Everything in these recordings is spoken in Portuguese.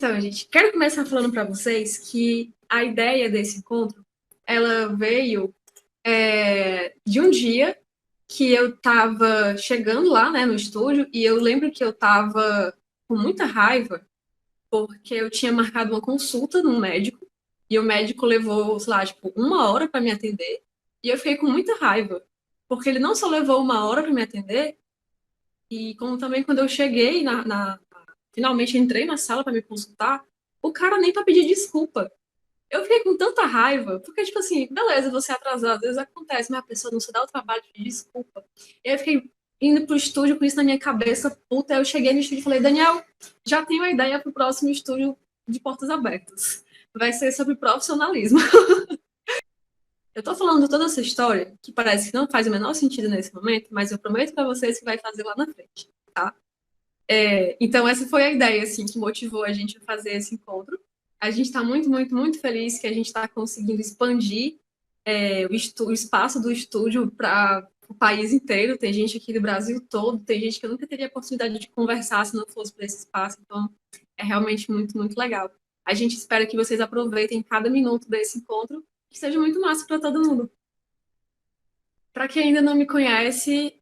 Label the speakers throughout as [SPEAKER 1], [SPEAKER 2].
[SPEAKER 1] Então, gente, quero começar falando para vocês que a ideia desse encontro, ela veio de um dia que eu estava chegando lá, né, no estúdio, e eu lembro que eu estava com muita raiva, porque eu tinha marcado uma consulta num médico, e o médico levou, sei lá, tipo, uma hora para me atender, e eu fiquei com muita raiva, porque ele não só levou uma hora para me atender, e como também quando eu cheguei finalmente entrei na sala para me consultar, o cara nem para pedir desculpa. Eu fiquei com tanta raiva, porque, tipo assim, beleza, você é atrasado, às vezes acontece, mas a pessoa não se dá o trabalho de pedir desculpa. E aí eu fiquei indo pro estúdio com isso na minha cabeça, puta, aí eu cheguei no estúdio e falei, Daniel, já tenho a ideia pro próximo estúdio de portas abertas. Vai ser sobre profissionalismo. Eu tô falando toda essa história, que parece que não faz o menor sentido nesse momento, mas eu prometo para vocês que vai fazer lá na frente, tá? Então, essa foi a ideia, assim, que motivou a gente a fazer esse encontro. A gente está muito, muito, muito feliz que a gente está conseguindo expandir o espaço do estúdio para o país inteiro. Tem gente aqui do Brasil todo, tem gente que eu nunca teria a oportunidade de conversar se não fosse por esse espaço. Então, é realmente muito, muito legal. A gente espera que vocês aproveitem cada minuto desse encontro, que seja muito massa para todo mundo. Para quem ainda não me conhece,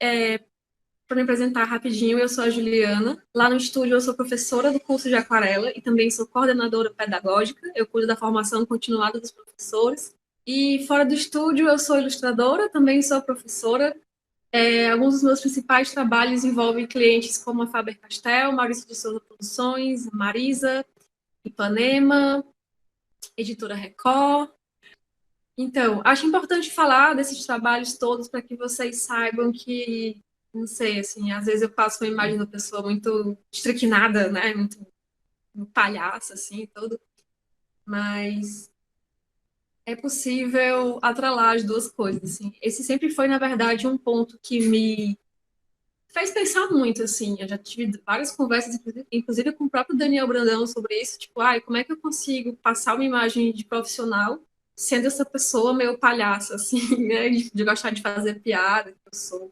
[SPEAKER 1] para me apresentar rapidinho, eu sou a Juliana. Lá no estúdio, eu sou professora do curso de aquarela e também sou coordenadora pedagógica. Eu cuido da formação continuada dos professores. E fora do estúdio, eu sou ilustradora, também sou professora. Alguns dos meus principais trabalhos envolvem clientes como a Faber-Castell, Maurício de Souza Produções, Marisa, Ipanema, Editora Record. Então, acho importante falar desses trabalhos todos para que vocês saibam que, não sei, assim, às vezes eu passo uma imagem da pessoa muito estriquinada, né, muito palhaça, assim, todo, mas é possível atrelar as duas coisas, assim. Esse sempre foi, na verdade, um ponto que me fez pensar muito, assim. Eu já tive várias conversas, inclusive com o próprio Daniel Brandão, sobre isso, tipo, ai, como é que eu consigo passar uma imagem de profissional sendo essa pessoa meio palhaça, assim, né, de gostar de fazer piada, que eu sou.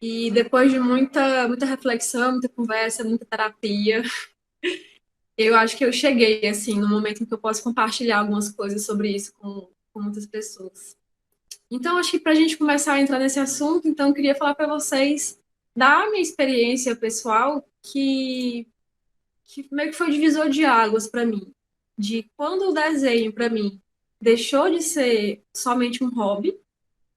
[SPEAKER 1] E depois de muita, muita reflexão, muita conversa, muita terapia, eu acho que eu cheguei, assim, no momento em que eu posso compartilhar algumas coisas sobre isso com muitas pessoas. Então, acho que para a gente começar a entrar nesse assunto, então, eu queria falar para vocês da minha experiência pessoal, que meio que foi divisor de águas para mim. De quando o desenho, para mim, deixou de ser somente um hobby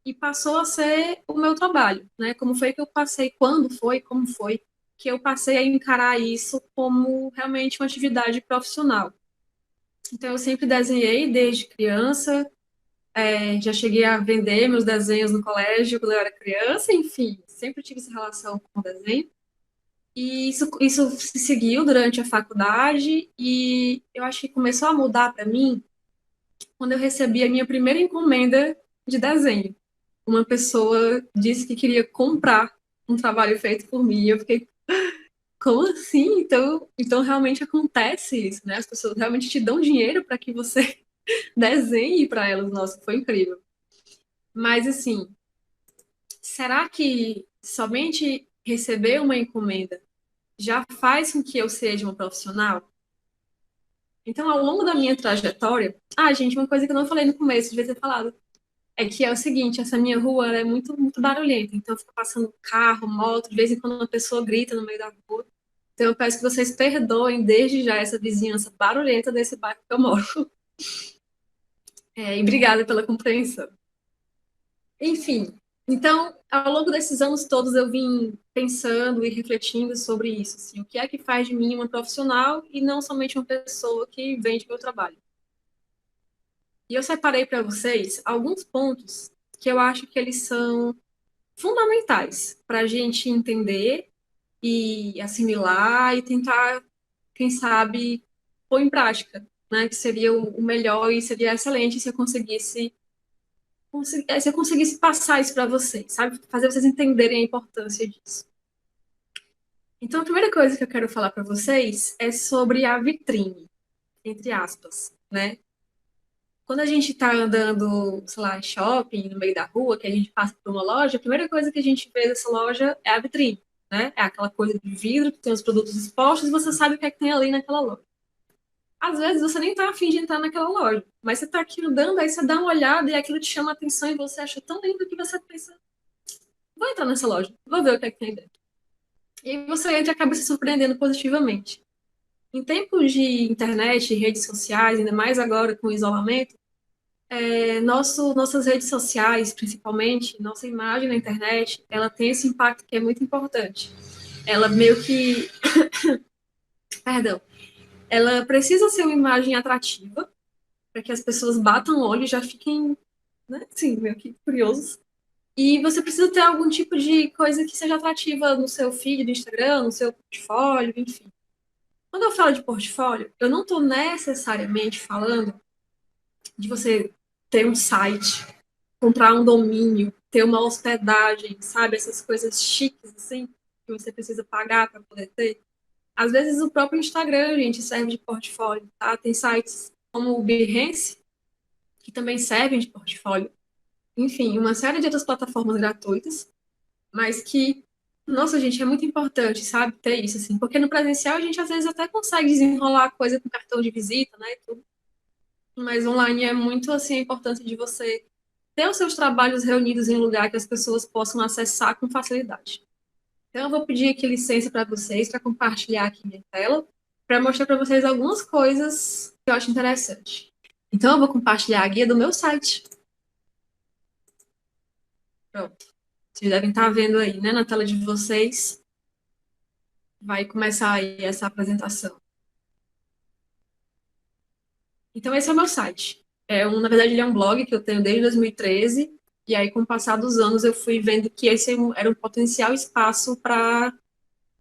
[SPEAKER 1] e passou a ser o meu trabalho, né? Como foi que eu passei, quando foi, como foi que eu passei a encarar isso como realmente uma atividade profissional. Então, eu sempre desenhei desde criança, já cheguei a vender meus desenhos no colégio quando eu era criança, enfim, sempre tive essa relação com o desenho. E isso se seguiu durante a faculdade e eu acho que começou a mudar para mim quando eu recebi a minha primeira encomenda de desenho. Uma pessoa disse que queria comprar um trabalho feito por mim e eu fiquei, como assim? Então realmente acontece isso, né? As pessoas realmente te dão dinheiro para que você desenhe para elas. Nossa, foi incrível. Mas assim, será que somente receber uma encomenda já faz com que eu seja uma profissional? Então, ao longo da minha trajetória, gente, uma coisa que eu não falei no começo, devia ter falado, é que é o seguinte, essa minha rua ela é muito, muito barulhenta, então fica passando carro, moto, de vez em quando uma pessoa grita no meio da rua. Então, eu peço que vocês perdoem desde já essa vizinhança barulhenta desse bairro que eu moro. E obrigada pela compreensão. Enfim, então, ao longo desses anos todos, eu vim pensando e refletindo sobre isso, assim, o que é que faz de mim uma profissional e não somente uma pessoa que vende meu trabalho. E eu separei para vocês alguns pontos que eu acho que eles são fundamentais para a gente entender e assimilar e tentar, quem sabe, pôr em prática, né? Que seria o melhor e seria excelente se eu conseguisse passar isso para vocês, sabe? Fazer vocês entenderem a importância disso. Então, a primeira coisa que eu quero falar para vocês é sobre a vitrine, entre aspas, né? Quando a gente está andando, sei lá, em shopping, no meio da rua, que a gente passa por uma loja, a primeira coisa que a gente vê dessa loja é a vitrine, né? É aquela coisa de vidro que tem os produtos expostos e você sabe o que é que tem ali naquela loja. Às vezes você nem tá afim de entrar naquela loja, mas você tá aqui andando, aí você dá uma olhada e aquilo te chama a atenção e você acha tão lindo que você pensa, vou entrar nessa loja, vou ver o que é que tem dentro. E aí você entra e acaba se surpreendendo positivamente. Em tempos de internet, redes sociais, ainda mais agora com o isolamento, nossas redes sociais, principalmente, nossa imagem na internet, ela tem esse impacto que é muito importante. Ela meio que, perdão, ela precisa ser uma imagem atrativa para que as pessoas batam o olho e já fiquem, né, assim, meio que curiosos. E você precisa ter algum tipo de coisa que seja atrativa no seu feed do Instagram, no seu portfólio, enfim. Quando eu falo de portfólio, eu não estou necessariamente falando de você ter um site, comprar um domínio, ter uma hospedagem, sabe? Essas coisas chiques, assim, que você precisa pagar para poder ter. Às vezes o próprio Instagram, gente, serve de portfólio, tá? Tem sites como o Behance, que também servem de portfólio. Enfim, uma série de outras plataformas gratuitas, mas que, nossa, gente, é muito importante, sabe, ter isso, assim, porque no presencial a gente às vezes até consegue desenrolar coisa com cartão de visita, né, e tudo, mas online é muito, assim, a importância de você ter os seus trabalhos reunidos em um lugar que as pessoas possam acessar com facilidade. Então, eu vou pedir aqui licença para vocês, para compartilhar aqui minha tela, para mostrar para vocês algumas coisas que eu acho interessante. Então, eu vou compartilhar a guia do meu site. Pronto. Vocês devem estar vendo aí, né, na tela de vocês. Vai começar aí essa apresentação. Então, esse é o meu site. Na verdade, ele é um blog que eu tenho desde 2013. E aí, com o passar dos anos, eu fui vendo que esse era um potencial espaço para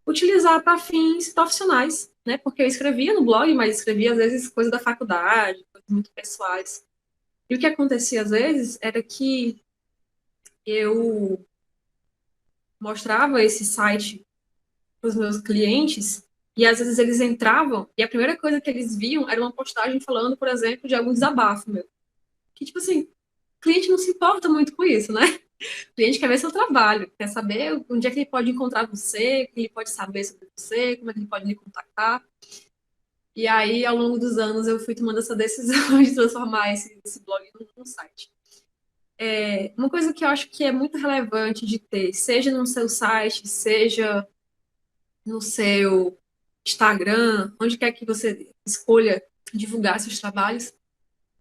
[SPEAKER 1] utilizar para fins profissionais, né? Porque eu escrevia no blog, mas escrevia, às vezes, coisas da faculdade, coisas muito pessoais. E o que acontecia, às vezes, era que eu mostrava esse site para os meus clientes e às vezes eles entravam e a primeira coisa que eles viam era uma postagem falando, por exemplo, de algum desabafo meu. Que, tipo assim, o cliente não se importa muito com isso, né? O cliente quer ver seu trabalho, quer saber onde é que ele pode encontrar você, o que ele pode saber sobre você, como é que ele pode me contactar. E aí, ao longo dos anos, eu fui tomando essa decisão de transformar esse blog num site. Uma coisa que eu acho que é muito relevante de ter, seja no seu site, seja no seu Instagram, onde quer que você escolha divulgar seus trabalhos,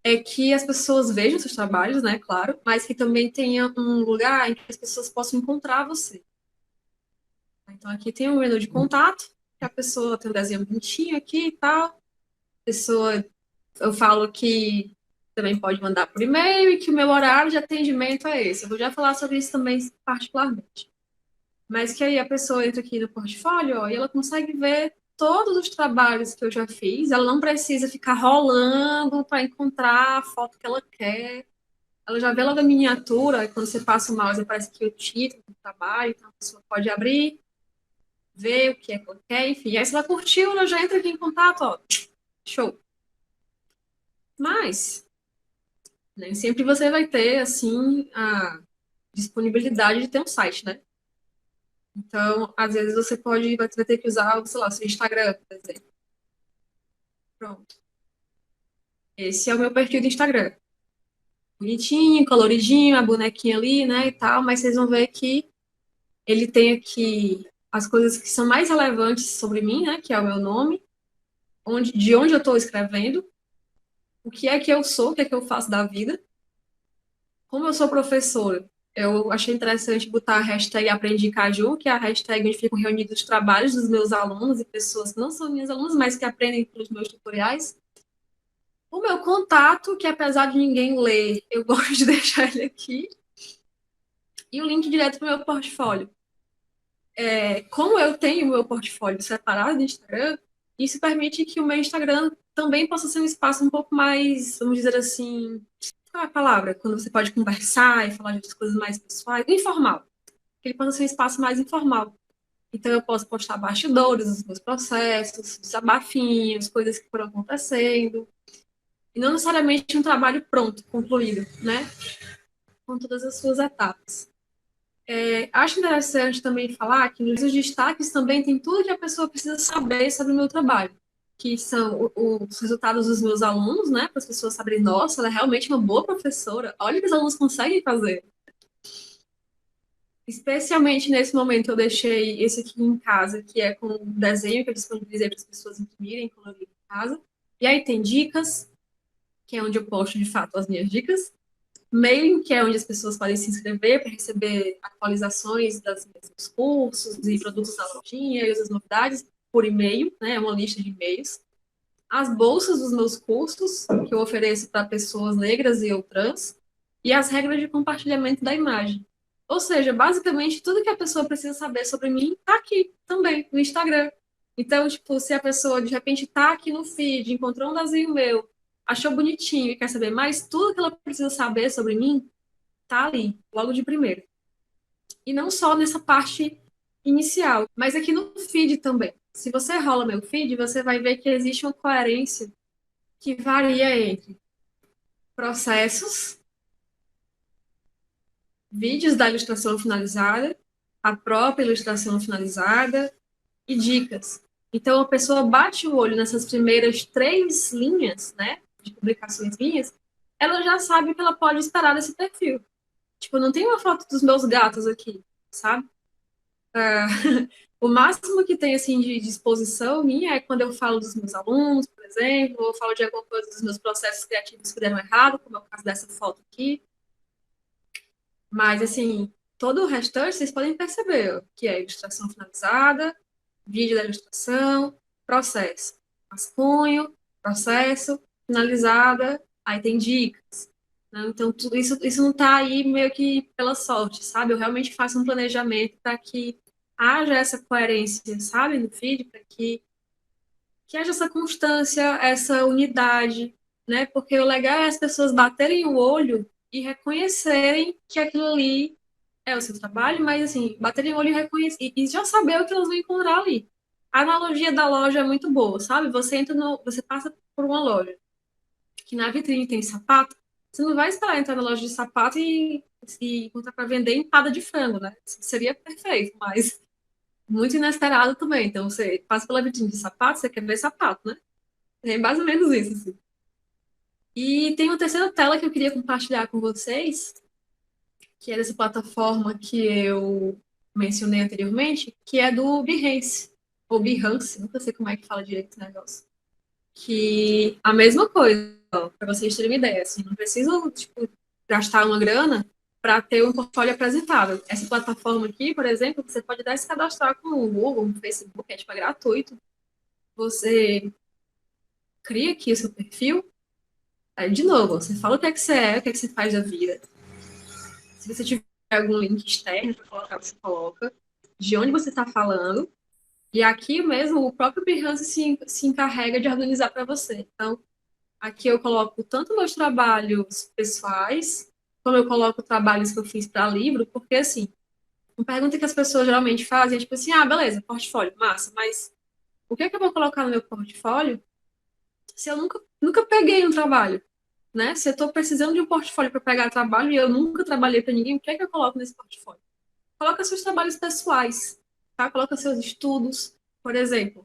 [SPEAKER 1] é que as pessoas vejam seus trabalhos, né, claro, mas que também tenha um lugar em que as pessoas possam encontrar você. Então, aqui tem um menu de contato, que a pessoa tem um desenho bonitinho aqui e tal. A pessoa, eu falo que também pode mandar por e-mail e que o meu horário de atendimento é esse. Eu vou já falar sobre isso também particularmente. Mas que aí a pessoa entra aqui no portfólio, ó, e ela consegue ver todos os trabalhos que eu já fiz. Ela não precisa ficar rolando para encontrar a foto que ela quer. Ela já vê logo a miniatura, e quando você passa o mouse aparece aqui o título do trabalho, então a pessoa pode abrir, ver o que é que ela quer, enfim. E aí se ela curtiu, ela já entra aqui em contato, ó. Show. Mas nem sempre você vai ter, assim, a disponibilidade de ter um site, né? Então, às vezes você vai ter que usar, sei lá, seu Instagram, por exemplo. Pronto. Esse é o meu perfil do Instagram. Bonitinho, coloridinho, a bonequinha ali, né, e tal, mas vocês vão ver que ele tem aqui as coisas que são mais relevantes sobre mim, né, que é o meu nome, de onde eu estou escrevendo, o que é que eu sou, o que é que eu faço da vida. Como eu sou professora, eu achei interessante botar a hashtag Aprendi Caju, que é a hashtag onde ficam reunidos os trabalhos dos meus alunos e pessoas que não são minhas alunas, mas que aprendem pelos meus tutoriais. O meu contato, que apesar de ninguém ler, eu gosto de deixar ele aqui. E o link direto para o meu portfólio. Como eu tenho o meu portfólio separado do Instagram, isso permite que o meu Instagram também possa ser um espaço um pouco mais, vamos dizer assim, qual é a palavra? Quando você pode conversar e falar de outras coisas mais pessoais, informal. Que ele possa ser um espaço mais informal. Então, eu posso postar bastidores dos meus processos, desabafinhos, coisas que foram acontecendo. E não necessariamente um trabalho pronto, concluído, né? Com todas as suas etapas. Acho interessante também falar que nos destaques também tem tudo que a pessoa precisa saber sobre o meu trabalho, que são os resultados dos meus alunos, né? Para as pessoas saberem, nossa, ela é realmente uma boa professora, olha o que os alunos conseguem fazer. Especialmente nesse momento, eu deixei esse aqui em casa, que é com um desenho que eu disponibilizei para as pessoas imprimirem quando eu vim em casa. E aí tem dicas, que é onde eu posto de fato as minhas dicas. Mailing, que é onde as pessoas podem se inscrever para receber atualizações dos cursos e produtos da lojinha e as novidades por e-mail, né? É uma lista de e-mails. As bolsas dos meus cursos, que eu ofereço para pessoas negras e ou trans, e as regras de compartilhamento da imagem. Ou seja, basicamente, tudo que a pessoa precisa saber sobre mim está aqui também, no Instagram. Então, tipo, se a pessoa de repente está aqui no feed, encontrou um desenho meu, achou bonitinho e quer saber mais, tudo que ela precisa saber sobre mim tá ali, logo de primeiro. E não só nessa parte inicial, mas aqui no feed também. Se você rola meu feed, você vai ver que existe uma coerência que varia entre processos, vídeos da ilustração finalizada, a própria ilustração finalizada e dicas. Então, a pessoa bate o olho nessas primeiras 3 linhas, né, de publicações minhas, ela já sabe o que ela pode esperar desse perfil. Tipo, não tem uma foto dos meus gatos aqui, sabe? O máximo que tem, assim, de exposição minha é quando eu falo dos meus alunos, por exemplo, ou eu falo de alguma coisa dos meus processos criativos que deram errado, como é o caso dessa foto aqui. Mas, assim, todo o restante vocês podem perceber que é ilustração finalizada, vídeo da ilustração, processo. Rascunho, processo, finalizada, aí tem dicas. Né? Então, tudo isso não está aí meio que pela sorte, sabe? Eu realmente faço um planejamento para que haja essa coerência, sabe, no feed, para que haja essa constância, essa unidade, né? Porque o legal é as pessoas baterem o olho e reconhecerem que aquilo ali é o seu trabalho, mas assim, baterem o olho e reconhecer e já saber o que elas vão encontrar ali. A analogia da loja é muito boa, sabe? Você passa por uma loja que na vitrine tem sapato, você não vai esperar entrar na loja de sapato e encontrar para vender empada de frango, né? Seria perfeito, mas muito inesperado também. Então, você passa pela vitrine de sapato, você quer ver sapato, né? É mais ou menos isso, assim. E tem uma terceira tela que eu queria compartilhar com vocês, que é dessa plataforma que eu mencionei anteriormente, que é do Behance, ou Behance, nunca sei como é que fala direito esse negócio. Que a mesma coisa, para vocês terem uma ideia, assim, não preciso, tipo, gastar uma grana para ter um portfólio apresentável. Essa plataforma aqui, por exemplo, você pode até se cadastrar com o Google, no Facebook, é tipo, é gratuito. Você cria aqui o seu perfil, aí de novo, você fala o que é que você é, o que é que você faz da vida. Se você tiver algum link externo para colocar, você coloca, de onde você está falando, e aqui mesmo o próprio Behance se encarrega de organizar para você. Então, aqui eu coloco tanto meus trabalhos pessoais, como eu coloco trabalhos que eu fiz para livro, porque assim, uma pergunta que as pessoas geralmente fazem é tipo assim, ah, beleza, portfólio, massa, mas o que é que eu vou colocar no meu portfólio se eu nunca peguei um trabalho, né? Se eu estou precisando de um portfólio para pegar trabalho e eu nunca trabalhei para ninguém, o que é que eu coloco nesse portfólio? Coloca seus trabalhos pessoais, tá? Coloca seus estudos, por exemplo.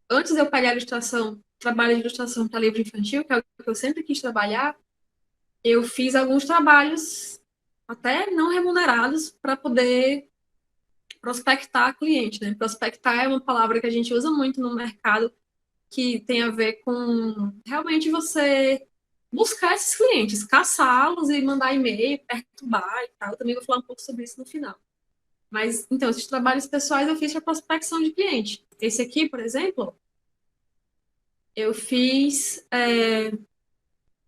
[SPEAKER 1] Antes de eu pegar a ilustração, trabalho de ilustração para livro infantil, que é o que eu sempre quis trabalhar, eu fiz alguns trabalhos até não remunerados para poder prospectar cliente, né? Prospectar é uma palavra que a gente usa muito no mercado que tem a ver com realmente você buscar esses clientes, caçá-los e mandar e-mail, perturbar e tal. Eu também vou falar um pouco sobre isso no final. Mas, então, esses trabalhos pessoais eu fiz para prospecção de cliente. Esse aqui, por exemplo, eu fiz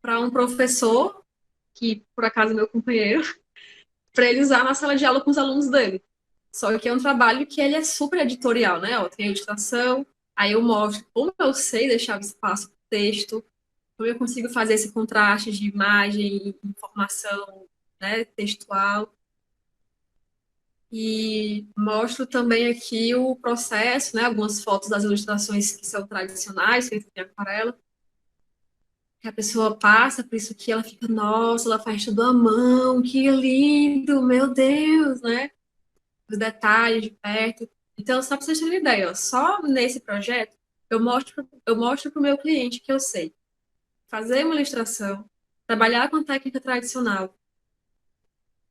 [SPEAKER 1] para um professor, que por acaso é meu companheiro, para ele usar na sala de aula com os alunos dele. Só que é um trabalho que ele é super editorial, né? Ó, tem a ilustração, aí eu mostro como eu sei deixar o espaço para texto, como eu consigo fazer esse contraste de imagem e informação, né, textual. E mostro também aqui o processo, né, algumas fotos das ilustrações que são tradicionais, feitas em aquarela, que a pessoa passa por isso que ela fica, nossa, ela faz tudo à mão, que lindo, meu Deus, né? os detalhes de perto. Então, só para vocês terem uma ideia, ó, só nesse projeto, eu mostro para o meu cliente que eu sei fazer uma ilustração, trabalhar com técnica tradicional,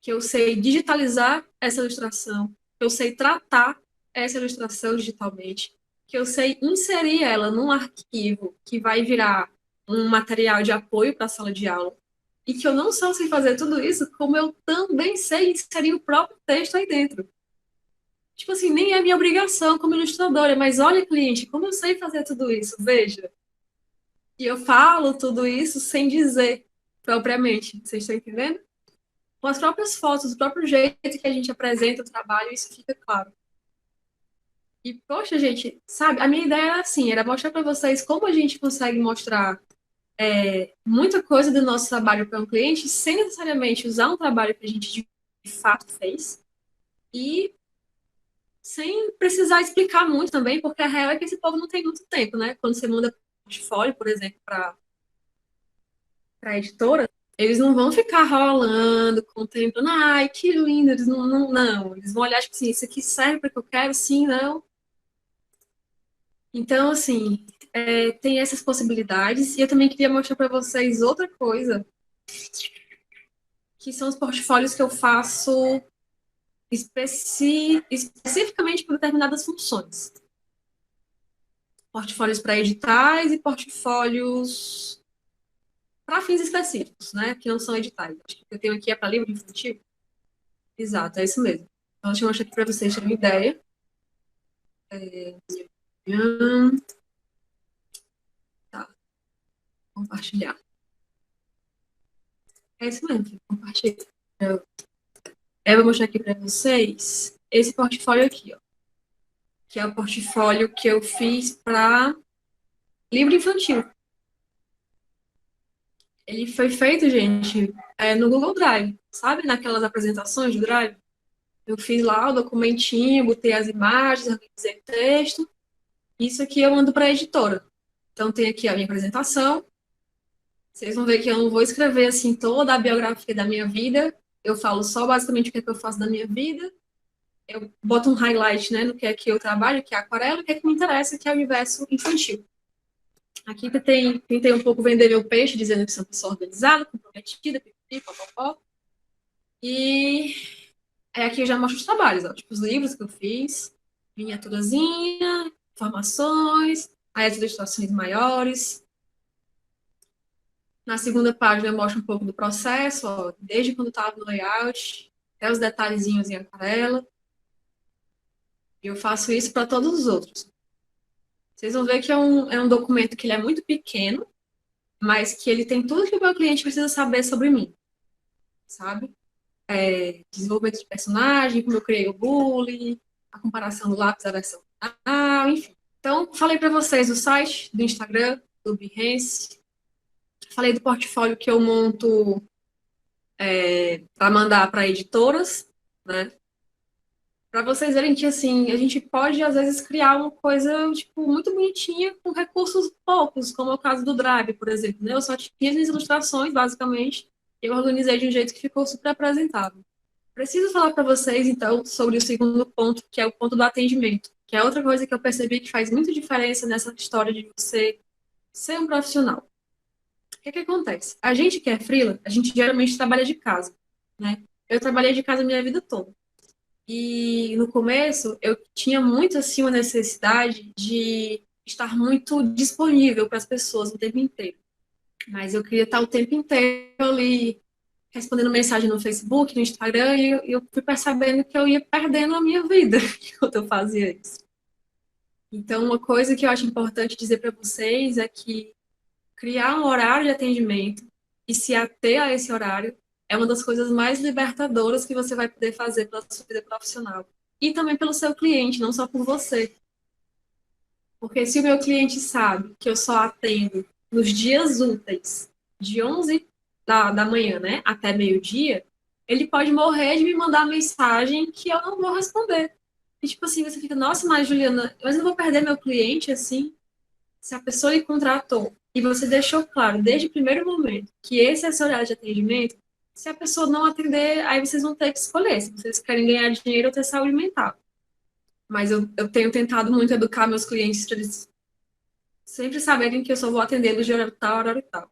[SPEAKER 1] que eu sei digitalizar essa ilustração, que eu sei tratar essa ilustração digitalmente, que eu sei inserir ela num arquivo que vai virar um material de apoio para a sala de aula, e que eu não só sei fazer tudo isso, como eu também sei inserir o próprio texto aí dentro. Tipo assim, nem é minha obrigação como ilustradora, mas olha, cliente, como eu sei fazer tudo isso, veja. E eu falo tudo isso sem dizer propriamente, vocês estão entendendo? Com as próprias fotos, o próprio jeito que a gente apresenta o trabalho, isso fica claro. E, poxa, gente, sabe, a minha ideia era assim, era mostrar para vocês como a gente consegue mostrar muita coisa do nosso trabalho para um cliente sem necessariamente usar um trabalho que a gente de fato fez e sem precisar explicar muito também, porque a real é que esse povo não tem muito tempo, né? Quando você manda portfólio, por exemplo, para a editora, eles não vão ficar rolando, contemplando, ai, que lindo, eles não. Eles vão olhar, tipo assim, isso aqui serve para o que eu quero, sim, não. Então, assim, tem essas possibilidades, e eu também queria mostrar para vocês outra coisa, que são os portfólios que eu faço especificamente para determinadas funções. Portfólios para editais e portfólios para fins específicos, né? Que não são editais. Acho que eu tenho aqui é para livro infantil. Exato, é isso mesmo. Então, deixa eu mostrar aqui para vocês terem uma ideia. Tá, compartilhar. É isso mesmo, compartilhar. Eu vou mostrar aqui para vocês esse portfólio aqui, ó. Que é o portfólio que eu fiz para livro infantil. Ele foi feito, gente, no Google Drive, sabe? Naquelas apresentações do Drive. Eu fiz lá o documentinho, botei as imagens, organizei o texto. Isso aqui eu mando para a editora. Então, tem aqui a minha apresentação. Vocês vão ver que eu não vou escrever assim toda a biografia da minha vida. Eu falo só basicamente o que é que eu faço da minha vida. Eu boto um highlight, né, no que é que eu trabalho, que é aquarela, o que é que me interessa, que é o universo infantil. Aqui tentei um pouco vender meu peixe, dizendo que sou uma pessoa organizada, comprometida, pipi, popopó. E aqui eu já mostro os trabalhos, ó, tipo os livros que eu fiz, miniaturazinha, informações, aí as ilustrações maiores. Na segunda página eu mostro um pouco do processo, ó, desde quando estava no layout, até os detalhezinhos em aquarela. E eu faço isso para todos os outros. Vocês vão ver que é um documento que ele é muito pequeno, mas que ele tem tudo que o meu cliente precisa saber sobre mim, sabe? Desenvolvimento de personagem, como eu criei o bullying, a comparação do lápis da versão final, enfim. Então, falei para vocês do site, do Instagram, do Behance, falei do portfólio que eu monto para mandar para editoras, né? Para vocês verem que, assim, a gente pode, às vezes, criar uma coisa, tipo, muito bonitinha com recursos poucos, como é o caso do Drive, por exemplo, né? Eu só tinha as ilustrações, basicamente, e eu organizei de um jeito que ficou super apresentável. Preciso falar para vocês, então, sobre o segundo ponto, que é o ponto do atendimento, que é outra coisa que eu percebi que faz muita diferença nessa história de você ser um profissional. O que acontece? A gente que é freela, a gente geralmente trabalha de casa, né? Eu trabalhei de casa a minha vida toda. E no começo eu tinha muito assim uma necessidade de estar muito disponível para as pessoas o tempo inteiro. Mas eu queria estar o tempo inteiro ali respondendo mensagem no Facebook, no Instagram, e eu fui percebendo que eu ia perdendo a minha vida enquanto eu fazia isso. Então, uma coisa que eu acho importante dizer para vocês é que criar um horário de atendimento e se ater a esse horário é uma das coisas mais libertadoras que você vai poder fazer pela sua vida profissional. E também pelo seu cliente, não só por você. Porque se o meu cliente sabe que eu só atendo nos dias úteis, de 11 da manhã, né, até meio-dia, ele pode morrer de me mandar mensagem que eu não vou responder. E tipo assim, você fica, nossa, mas Juliana, mas eu não vou perder meu cliente assim? Se a pessoa lhe contratou e você deixou claro desde o primeiro momento que esse é seu horário de atendimento, Se a pessoa não atender, aí vocês vão ter que escolher se vocês querem ganhar dinheiro ou ter saúde mental. Mas eu tenho tentado muito educar meus clientes para eles sempre saberem que eu só vou atendê-los de horário tal.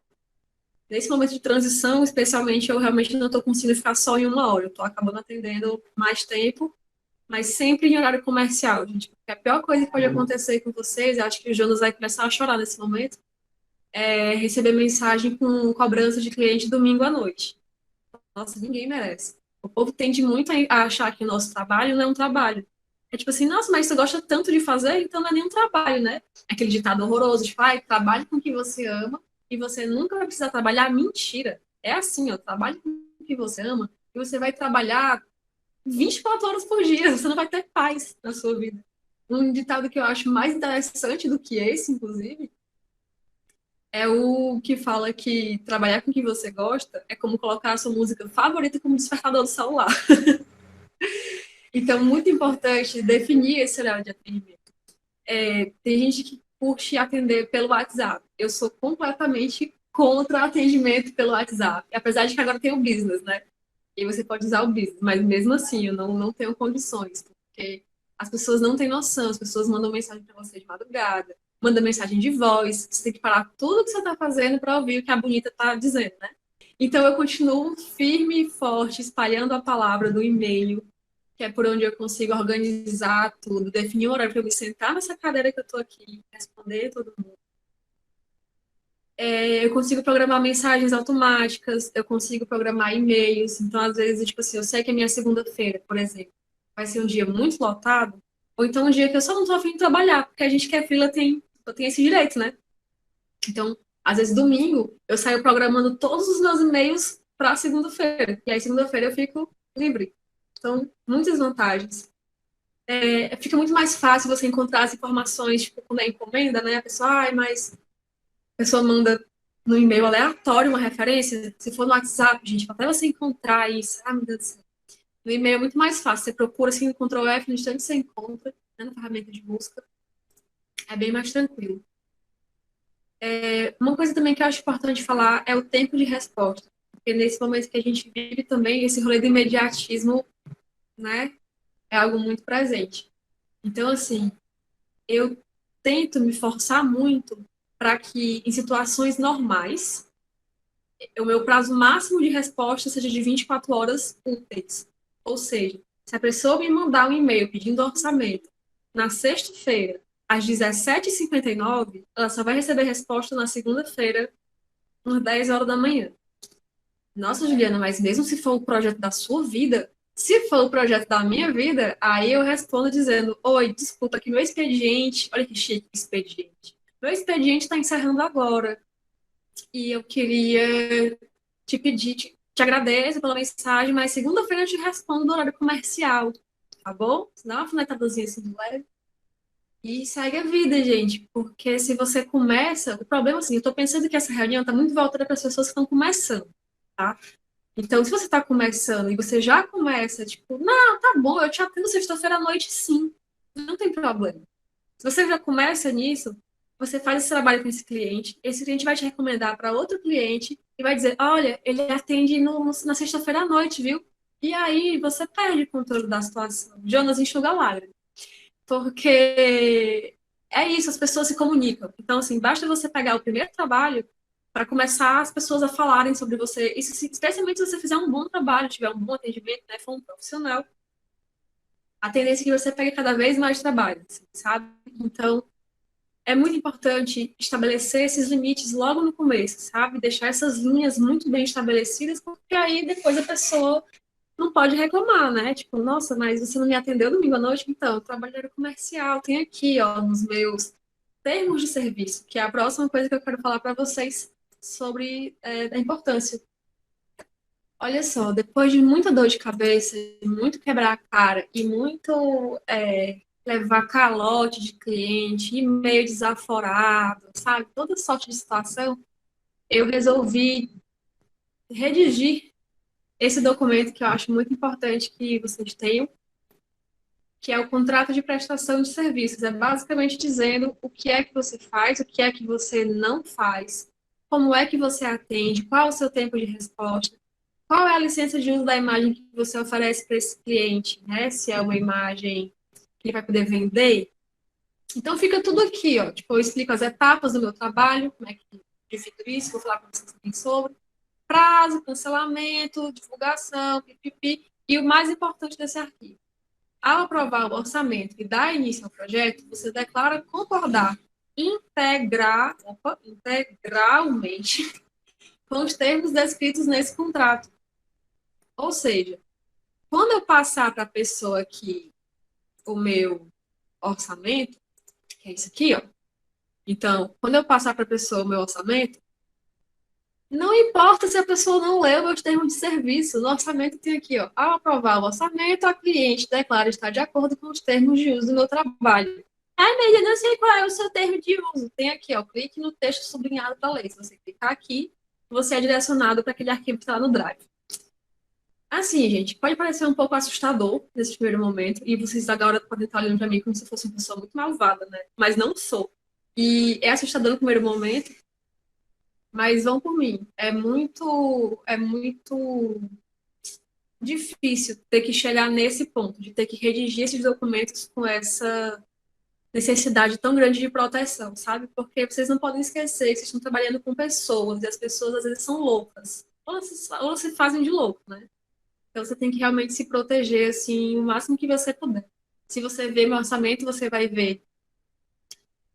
[SPEAKER 1] Nesse momento de transição, especialmente, eu realmente não estou conseguindo ficar só em uma hora. Eu estou acabando atendendo mais tempo, mas sempre em horário comercial, gente. Porque a pior coisa que pode acontecer com vocês, eu acho que o Jonas vai começar a chorar nesse momento, é receber mensagem com cobrança de cliente domingo à noite. Nossa, ninguém merece. O povo tende muito a achar que o nosso trabalho não é um trabalho. É tipo assim, nossa, mas você gosta tanto de fazer, então não é nem um trabalho, né? Aquele ditado horroroso, tipo, ai, trabalhe com o que você ama e você nunca vai precisar trabalhar. Mentira. É assim, ó, trabalhe com o que você ama e você vai trabalhar 24 horas por dia, você não vai ter paz na sua vida. Um ditado que eu acho mais interessante do que esse, inclusive, é o que fala que trabalhar com o que você gosta é como colocar a sua música favorita como despertador do celular. Então, muito importante definir esse horário de atendimento. Tem gente que curte atender pelo WhatsApp. Eu sou completamente contra atendimento pelo WhatsApp. Apesar de que agora tem o business, né? E você pode usar o business, mas mesmo assim eu não tenho condições, porque as pessoas não têm noção, as pessoas mandam mensagem para você de madrugada, mandam mensagem de voz, você tem que parar tudo que você está fazendo para ouvir o que a bonita está dizendo, né? Então eu continuo firme e forte, espalhando a palavra do e-mail, que é por onde eu consigo organizar tudo, definir um horário para eu me sentar nessa cadeira que eu estou aqui, responder todo mundo. Eu consigo programar mensagens automáticas, eu consigo programar e-mails. Então, às vezes, tipo assim, eu sei que a minha segunda-feira, por exemplo, vai ser um dia muito lotado, ou então um dia que eu só não tô a fim de trabalhar, porque a gente que é freela tem esse direito, né? Então, às vezes, domingo, eu saio programando todos os meus e-mails para segunda-feira. E aí, segunda-feira, eu fico livre. Então, muitas vantagens. Fica muito mais fácil você encontrar as informações, tipo, quando é encomenda, né? A pessoa, mas a pessoa manda no e-mail aleatório uma referência. Se for no WhatsApp, gente, até você encontrar isso, meu Deus do céu. No e-mail é muito mais fácil. Você procura assim no Ctrl F, no instante você encontra, né, na ferramenta de busca. É bem mais tranquilo. Uma coisa também que eu acho importante falar é o tempo de resposta. Porque nesse momento que a gente vive também, esse rolê do imediatismo, né, é algo muito presente. Então, assim, eu tento me forçar muito para que, em situações normais, o meu prazo máximo de resposta seja de 24 horas úteis. Ou seja, se a pessoa me mandar um e-mail pedindo orçamento na sexta-feira, às 17h59, ela só vai receber resposta na segunda-feira, às 10 horas da manhã. Nossa, Juliana, mas mesmo se for o projeto da sua vida, se for o projeto da minha vida, aí eu respondo dizendo: oi, desculpa, que meu expediente, olha que chique expediente. Meu expediente está encerrando agora. E eu queria te pedir, te agradeço pela mensagem, mas segunda-feira eu te respondo no horário comercial, tá bom? Dá uma alfinetadazinha assim do leve. E segue a vida, gente, porque se você começa, o problema assim, eu tô pensando que essa reunião tá muito voltada para as pessoas que estão começando, tá? Então, se você tá começando e você já começa, tipo, não, tá bom, eu te atendo sexta-feira à noite, sim, não tem problema. Se você já começa nisso, você faz esse trabalho com esse cliente vai te recomendar para outro cliente e vai dizer, olha, ele atende na sexta-feira à noite, viu? E aí você perde o controle da situação. Jonas enxuga lágrimas. Porque é isso, as pessoas se comunicam. Então, assim, basta você pegar o primeiro trabalho para começar as pessoas a falarem sobre você. Isso, especialmente se você fizer um bom trabalho, tiver um bom atendimento, né, for um profissional, a tendência é que você pegue cada vez mais trabalho, assim, sabe? Então, é muito importante estabelecer esses limites logo no começo, sabe? Deixar essas linhas muito bem estabelecidas, porque aí depois a pessoa não pode reclamar, né? Tipo, nossa, mas você não me atendeu domingo à noite? Então, trabalhador comercial, tem aqui, ó, nos meus termos de serviço, que é a próxima coisa que eu quero falar para vocês sobre a importância. Olha só, depois de muita dor de cabeça, muito quebrar a cara e muito levar calote de cliente, e-mail desaforado, sabe? Toda sorte de situação, eu resolvi redigir esse documento que eu acho muito importante que vocês tenham, que é o contrato de prestação de serviços. É basicamente dizendo o que é que você faz, o que é que você não faz, como é que você atende, qual é o seu tempo de resposta, qual é a licença de uso da imagem que você oferece para esse cliente, né? Se é uma imagem que ele vai poder vender. Então, fica tudo aqui, ó. Tipo, eu explico as etapas do meu trabalho, como é que eu fico isso, vou falar com vocês também sobre prazo, cancelamento, divulgação, pipipi. E o mais importante desse arquivo. Ao aprovar o orçamento e dar início ao projeto, você declara concordar integralmente com os termos descritos nesse contrato. Ou seja, quando eu passar para a pessoa aqui o meu orçamento, que é isso aqui, ó. Então, quando eu passar para a pessoa o meu orçamento, não importa se a pessoa não leu meus termos de serviço, no orçamento tem aqui, ó. Ao aprovar o orçamento, a cliente declara estar de acordo com os termos de uso do meu trabalho. Ai, mas eu não sei qual é o seu termo de uso. Tem aqui, ó. Clique no texto sublinhado para ler. Se você clicar aqui, você é direcionado para aquele arquivo que está lá no Drive. Assim, gente, pode parecer um pouco assustador nesse primeiro momento, e vocês agora podem estar olhando para mim como se eu fosse uma pessoa muito malvada, né? Mas não sou. E é assustador no primeiro momento, mas vão por mim. É muito difícil ter que chegar nesse ponto, de ter que redigir esses documentos com essa necessidade tão grande de proteção, sabe? Porque vocês não podem esquecer que vocês estão trabalhando com pessoas, e as pessoas às vezes são loucas. Ou se fazem de louco, né? Então você tem que realmente se proteger, assim, o máximo que você puder. Se você ver meu orçamento, você vai ver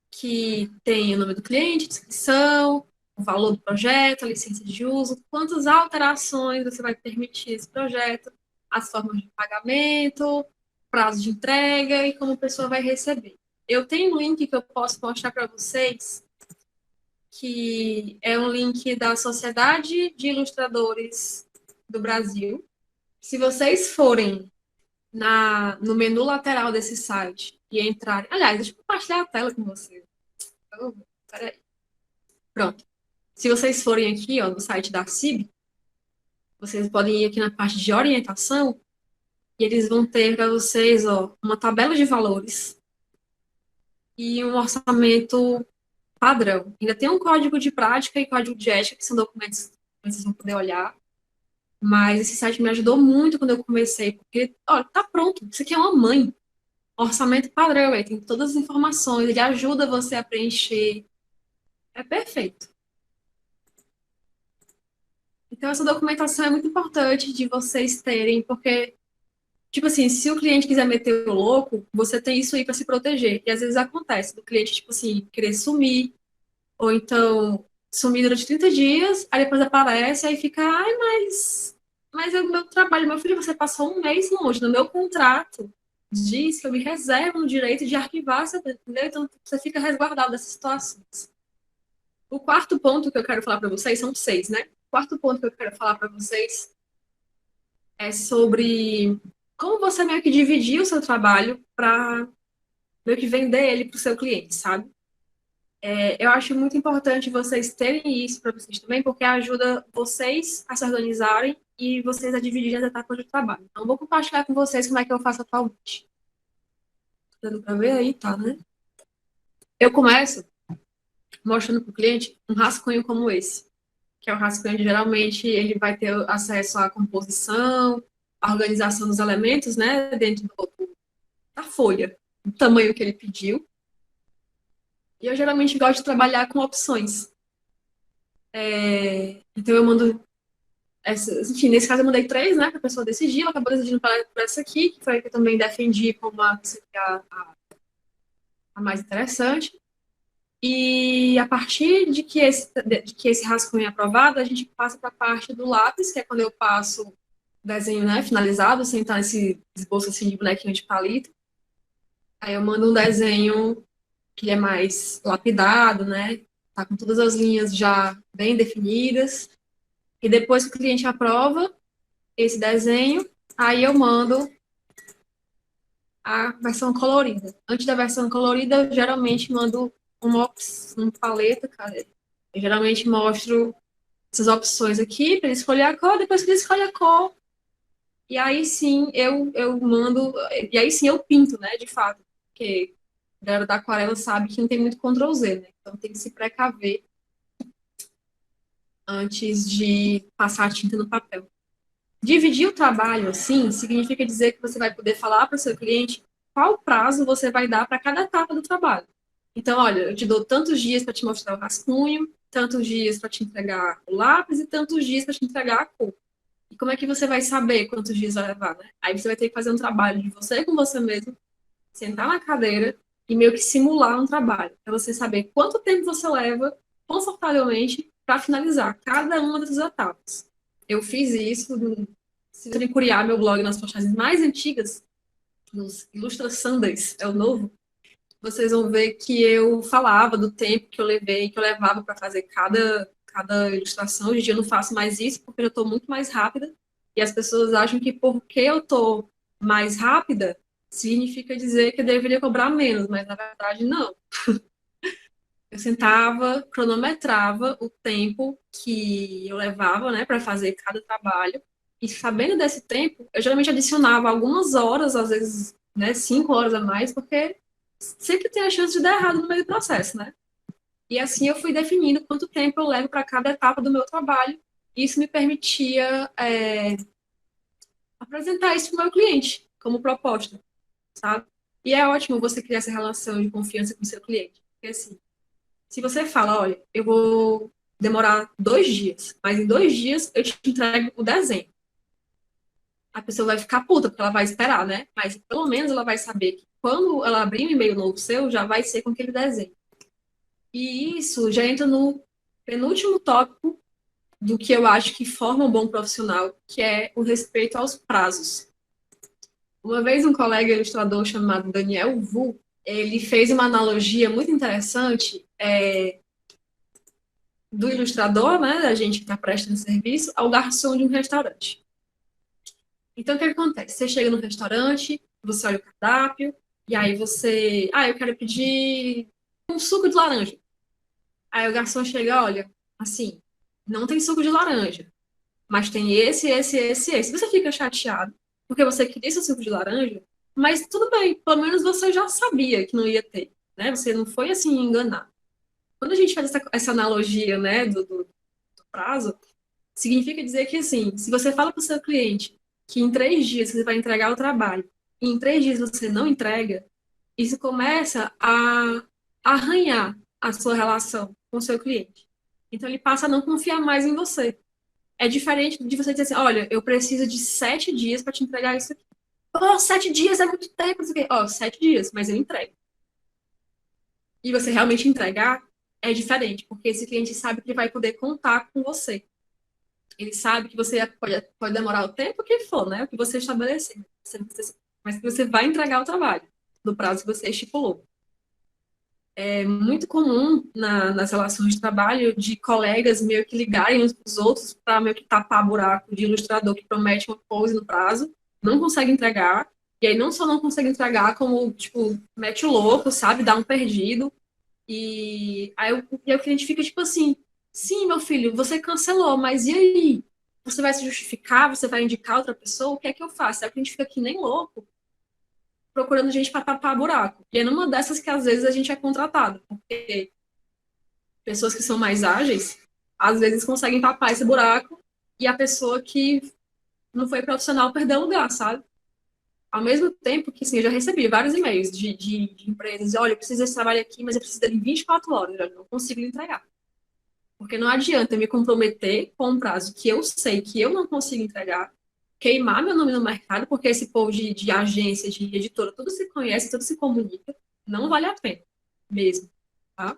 [SPEAKER 1] que tem o nome do cliente, descrição, o valor do projeto, a licença de uso, quantas alterações você vai permitir esse projeto, as formas de pagamento, prazo de entrega e como a pessoa vai receber. Eu tenho um link que eu posso mostrar para vocês, que é um link da Sociedade de Ilustradores do Brasil. Se vocês forem no menu lateral desse site e entrarem... Aliás, deixa eu compartilhar a tela com vocês. Peraí. Pronto. Se vocês forem aqui, ó, no site da CIB, vocês podem ir aqui na parte de orientação e eles vão ter para vocês, ó, uma tabela de valores e um orçamento padrão. Ainda tem um código de prática e código de ética, que são documentos que vocês vão poder olhar. Mas esse site me ajudou muito quando eu comecei, porque, ó, tá pronto. Isso aqui é uma mãe. Orçamento padrão, aí tem todas as informações, ele ajuda você a preencher. É perfeito. Então, essa documentação é muito importante de vocês terem, porque, tipo assim, se o cliente quiser meter o louco, você tem isso aí para se proteger. E às vezes acontece do cliente, tipo assim, querer sumir, ou então sumir durante 30 dias, aí depois aparece, aí fica, ai, mas é o meu trabalho, meu filho, você passou um mês longe, no meu contrato diz que eu me reservo no direito de arquivar, entendeu? Então você fica resguardado dessas situações. O quarto ponto que eu quero falar para vocês, são 6, né? O quarto ponto que eu quero falar para vocês é sobre como você meio que dividir o seu trabalho para meio que vender ele para o seu cliente, sabe? Eu acho muito importante vocês terem isso para vocês também, porque ajuda vocês a se organizarem e vocês a dividirem as etapas do trabalho. Então, vou compartilhar com vocês como é que eu faço atualmente. Tá dando para ver aí? Tá, né? Eu começo mostrando para o cliente um rascunho como esse, que é o rascunho onde geralmente ele vai ter acesso à composição, à organização dos elementos, né, dentro da folha, do tamanho que ele pediu. E eu geralmente gosto de trabalhar com opções. Então eu mando enfim, nesse caso eu mandei 3, né, para a pessoa decidir, ela acabou decidindo para essa aqui, que foi a que eu também defendi como a mais interessante. E a partir de que esse rascunho é aprovado, a gente passa para a parte do lápis, que é quando eu passo o desenho, né, finalizado, sem estar nesse esboço assim de bonequinho de palito. Aí eu mando um desenho que é mais lapidado, né, tá com todas as linhas já bem definidas. E depois que o cliente aprova esse desenho, aí eu mando a versão colorida. Antes da versão colorida, eu geralmente mando uma paleta, cara. Eu geralmente mostro essas opções aqui para ele escolher a cor, depois que ele escolhe a cor, e aí sim eu mando, e aí sim eu pinto, né, de fato, porque a galera da aquarela sabe que não tem muito Ctrl Z, né, então tem que se precaver antes de passar a tinta no papel. Dividir o trabalho, assim, significa dizer que você vai poder falar para o seu cliente qual prazo você vai dar para cada etapa do trabalho. Então, olha, eu te dou tantos dias para te mostrar o rascunho, tantos dias para te entregar o lápis e tantos dias para te entregar a cor. E como é que você vai saber quantos dias vai levar, né? Aí você vai ter que fazer um trabalho de você com você mesmo, sentar na cadeira e meio que simular um trabalho, para você saber quanto tempo você leva confortavelmente para finalizar cada uma das etapas. Eu fiz isso, se você curiar meu blog nas postagens mais antigas, nos Ilustra Sundays, é o novo, vocês vão ver que eu falava do tempo que eu levei, que eu levava para fazer cada ilustração. Hoje em dia eu não faço mais isso, porque eu estou muito mais rápida. E as pessoas acham que porque eu estou mais rápida, significa dizer que eu deveria cobrar menos, mas na verdade não. Eu sentava, cronometrava o tempo que eu levava, né, para fazer cada trabalho. E sabendo desse tempo, eu geralmente adicionava algumas horas, às vezes, né, 5 horas a mais, porque sempre tem a chance de dar errado no meio do processo, né? E assim eu fui definindo quanto tempo eu levo para cada etapa do meu trabalho. E isso me permitia apresentar isso para o meu cliente como proposta, sabe? E é ótimo você criar essa relação de confiança com o seu cliente. Porque assim, se você fala, olha, eu vou demorar 2 dias, mas em 2 dias eu te entrego o desenho. A pessoa vai ficar puta, porque ela vai esperar, né? Mas pelo menos ela vai saber que quando ela abrir um e-mail novo seu, já vai ser com aquele desenho. E isso já entra no penúltimo tópico do que eu acho que forma um bom profissional, que é o respeito aos prazos. Uma vez um colega ilustrador chamado Daniel Vu, ele fez uma analogia muito interessante do ilustrador, né, da gente que está prestando serviço, ao garçom de um restaurante. Então, o que acontece? Você chega no restaurante, você olha o cardápio, e aí você... eu quero pedir um suco de laranja. Aí o garçom chega, olha, assim, não tem suco de laranja, mas tem esse. Você fica chateado, porque você queria esse suco de laranja, mas tudo bem, pelo menos você já sabia que não ia ter, né? Você não foi assim enganar. Quando a gente faz essa analogia, né, do prazo, significa dizer que, assim, se você fala para o seu cliente que em 3 dias você vai entregar o trabalho, e em 3 dias você não entrega, isso começa a arranhar a sua relação com o seu cliente. Então, ele passa a não confiar mais em você. É diferente de você dizer assim, olha, eu preciso de 7 dias para te entregar isso aqui. Oh, 7 dias é muito tempo. Ó, 7 dias, mas eu entrego. E você realmente entregar é diferente, porque esse cliente sabe que ele vai poder contar com você. Ele sabe que você pode demorar o tempo que for, né? O que você estabelecer. Mas que você vai entregar o trabalho no prazo que você estipulou. É muito comum nas relações de trabalho de colegas meio que ligarem uns para os outros para meio que tapar buraco de ilustrador que promete uma coisa no prazo, não consegue entregar, e aí não só não consegue entregar, como, tipo, mete o louco, sabe? Dá um perdido. E aí o cliente fica tipo assim, sim, meu filho, você cancelou, mas e aí? Você vai se justificar? Você vai indicar outra pessoa? O que é que eu faço? Aí o cliente fica aqui nem louco, procurando gente para tapar buraco. E é numa dessas que às vezes a gente é contratado, porque pessoas que são mais ágeis, às vezes conseguem tapar esse buraco e a pessoa que não foi profissional perdeu o lugar, sabe? Ao mesmo tempo que, assim, eu já recebi vários e-mails de empresas, olha, eu preciso desse trabalho aqui, mas eu preciso dele em 24 horas, eu não consigo lhe entregar. Porque não adianta eu me comprometer com um prazo que eu sei que eu não consigo entregar, queimar meu nome no mercado, porque esse povo de agência, de editora, tudo se conhece, tudo se comunica, não vale a pena mesmo, tá?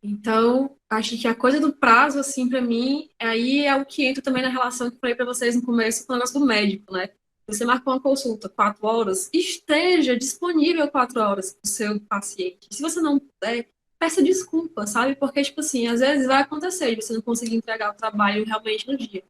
[SPEAKER 1] Então, acho que a coisa do prazo, assim, para mim, aí é o que entra também na relação que eu falei para vocês no começo com o negócio do médico, né? Você marcou uma consulta 4 horas, esteja disponível 4 horas para o seu paciente. Se você não puder, peça desculpa, sabe? Porque, tipo assim, às vezes vai acontecer de você não conseguir entregar o trabalho realmente no dia.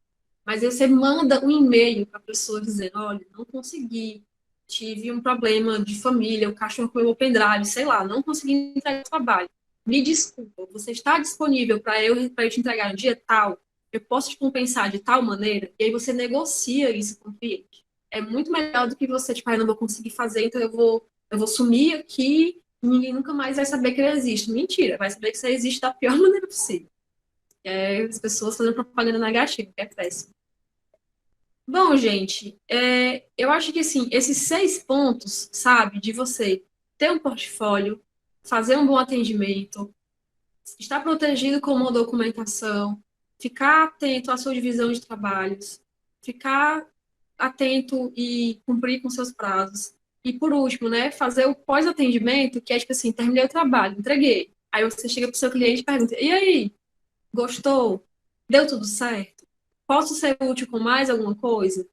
[SPEAKER 1] Mas aí você manda um e-mail para a pessoa dizendo, olha, não consegui, tive um problema de família, o cachorro comeu o pendrive, sei lá, não consegui entregar o trabalho. Me desculpa, você está disponível para eu te entregar no dia tal? Eu posso te compensar de tal maneira? E aí você negocia isso com o cliente. É muito melhor do que você, tipo, não vou conseguir fazer, então eu vou sumir aqui e ninguém nunca mais vai saber que eu existo. Mentira, vai saber que você existe da pior maneira possível. É as pessoas fazendo propaganda negativa, que é péssimo. Bom, gente, eu acho que assim, esses 6 pontos, sabe, de você ter um portfólio, fazer um bom atendimento, estar protegido com uma documentação, ficar atento à sua divisão de trabalhos, ficar atento e cumprir com seus prazos. E por último, né, fazer o pós-atendimento, que é tipo assim, terminei o trabalho, entreguei. Aí você chega para o seu cliente e pergunta: e aí, gostou? Deu tudo certo? Posso ser útil com mais alguma coisa?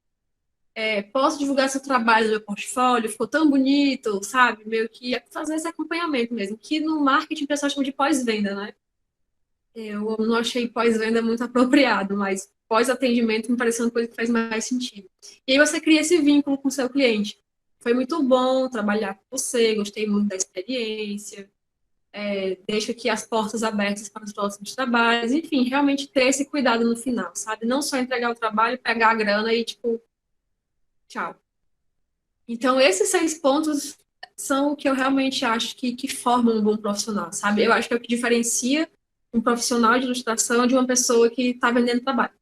[SPEAKER 1] Posso divulgar seu trabalho no meu portfólio? Ficou tão bonito, sabe? Meio que fazer esse acompanhamento mesmo, que no marketing o pessoal chama de pós-venda, né? Eu não achei pós-venda muito apropriado, mas pós-atendimento me pareceu uma coisa que faz mais sentido. E aí você cria esse vínculo com o seu cliente. Foi muito bom trabalhar com você, gostei muito da experiência, deixo aqui as portas abertas para os próximos trabalhos, enfim, realmente ter esse cuidado no final, sabe? Não só entregar o trabalho, pegar a grana e, tipo, tchau. Então, esses 6 pontos são o que eu realmente acho que formam um bom profissional, sabe? Eu acho que é o que diferencia um profissional de ilustração de uma pessoa que está vendendo trabalho.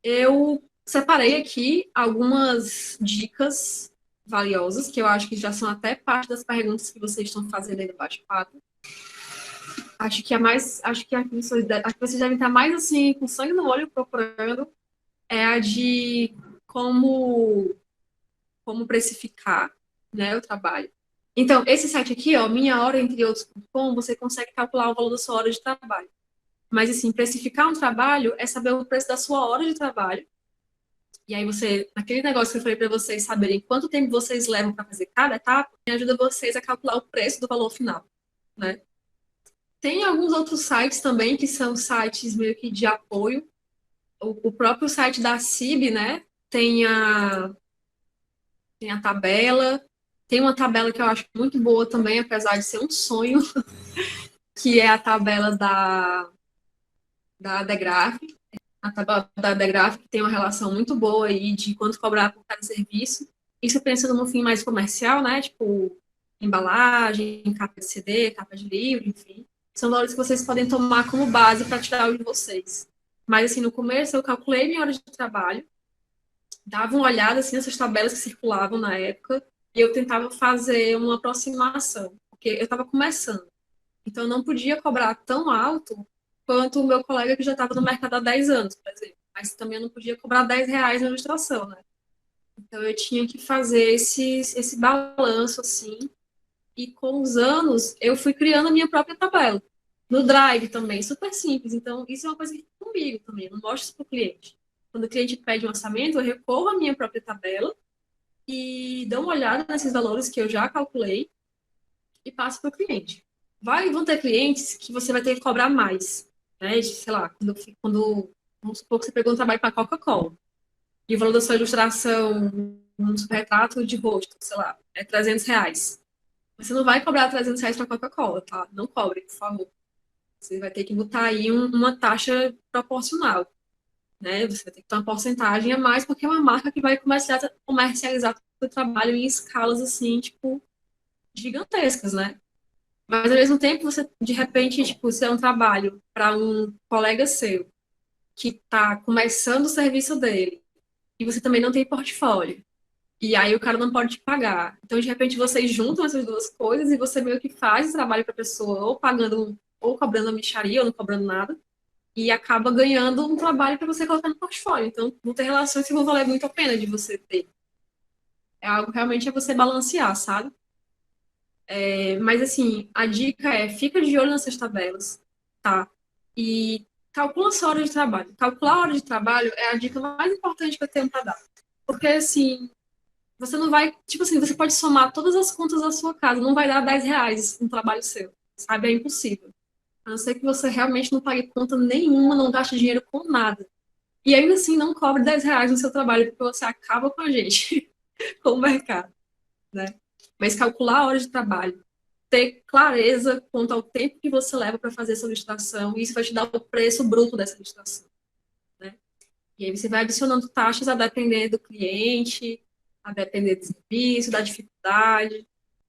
[SPEAKER 1] Eu separei aqui algumas dicas valiosas, que eu acho que já são até parte das perguntas que vocês estão fazendo aí no bate-papo. Acho que a que vocês devem estar mais assim, com sangue no olho procurando, é a de como precificar, né, o trabalho. Então, esse site aqui, ó, minha hora entre outros.com, você consegue calcular o valor da sua hora de trabalho. Mas, assim, precificar um trabalho é saber o preço da sua hora de trabalho. E aí você, naquele negócio que eu falei para vocês saberem quanto tempo vocês levam para fazer cada etapa, me ajuda vocês a calcular o preço do valor final, né? Tem alguns outros sites também que são sites meio que de apoio. O próprio site da CIB, né? Tem a tabela. Tem uma tabela que eu acho muito boa também, apesar de ser um sonho, que é a tabela da Degraph. A tabela da Degraph que tem uma relação muito boa aí de quanto cobrar por cada serviço. Isso pensando no fim mais comercial, né? Tipo, embalagem, capa de CD, capa de livro, enfim. São valores que vocês podem tomar como base para tirar o de vocês. Mas, assim, no começo eu calculei minha hora de trabalho, dava uma olhada, assim, nessas tabelas que circulavam na época, e eu tentava fazer uma aproximação, porque eu estava começando. Então, eu não podia cobrar tão alto quanto o meu colega que já estava no mercado há 10 anos, por exemplo. Mas também eu não podia cobrar R$ 10 na ilustração, né? Então, eu tinha que fazer esse balanço, assim, e com os anos, eu fui criando a minha própria tabela. No Drive também, super simples. Então, isso é uma coisa que fica comigo também, eu não mostro isso para o cliente. Quando o cliente pede um orçamento, eu recorro à minha própria tabela e dou uma olhada nesses valores que eu já calculei e passo para o cliente. Vão ter clientes que você vai ter que cobrar mais, né? Sei lá, vamos supor que você pegou um trabalho para a Coca-Cola e o valor da sua ilustração, um retrato de rosto, sei lá, é R$ 300. Você não vai cobrar R$ 300 para Coca-Cola, tá? Não cobre, por favor. Você vai ter que botar aí uma taxa proporcional, né? Você vai ter que ter uma porcentagem a mais, porque é uma marca que vai comercializar o trabalho em escalas, assim, tipo, gigantescas, né? Mas, ao mesmo tempo, você, de repente, tipo, se é um trabalho para um colega seu que está começando o serviço dele e você também não tem portfólio, e aí o cara não pode te pagar. Então, de repente, vocês juntam essas duas coisas e você meio que faz o trabalho para a pessoa, ou pagando, ou cobrando a mixaria, ou não cobrando nada, e acaba ganhando um trabalho para você colocar no portfólio. Então, vão ter relações que vão valer muito a pena de você ter. É algo realmente é você balancear, sabe? Mas, assim, a dica é, fica de olho nessas tabelas, tá? E calcula a sua hora de trabalho. Calcular a hora de trabalho é a dica mais importante que eu tenho para dar. Porque, assim, você não vai, tipo assim, você pode somar todas as contas da sua casa, não vai dar R$ 10 um trabalho seu, sabe? É impossível. A não ser que você realmente não pague conta nenhuma, não gaste dinheiro com nada. E ainda assim não cobre R$ 10 no seu trabalho, porque você acaba com a gente, com o mercado, né? Mas calcular a hora de trabalho, ter clareza quanto ao tempo que você leva para fazer essa licitação, e isso vai te dar o preço bruto dessa licitação, né? E aí você vai adicionando taxas a depender do cliente, a depender do serviço, da dificuldade.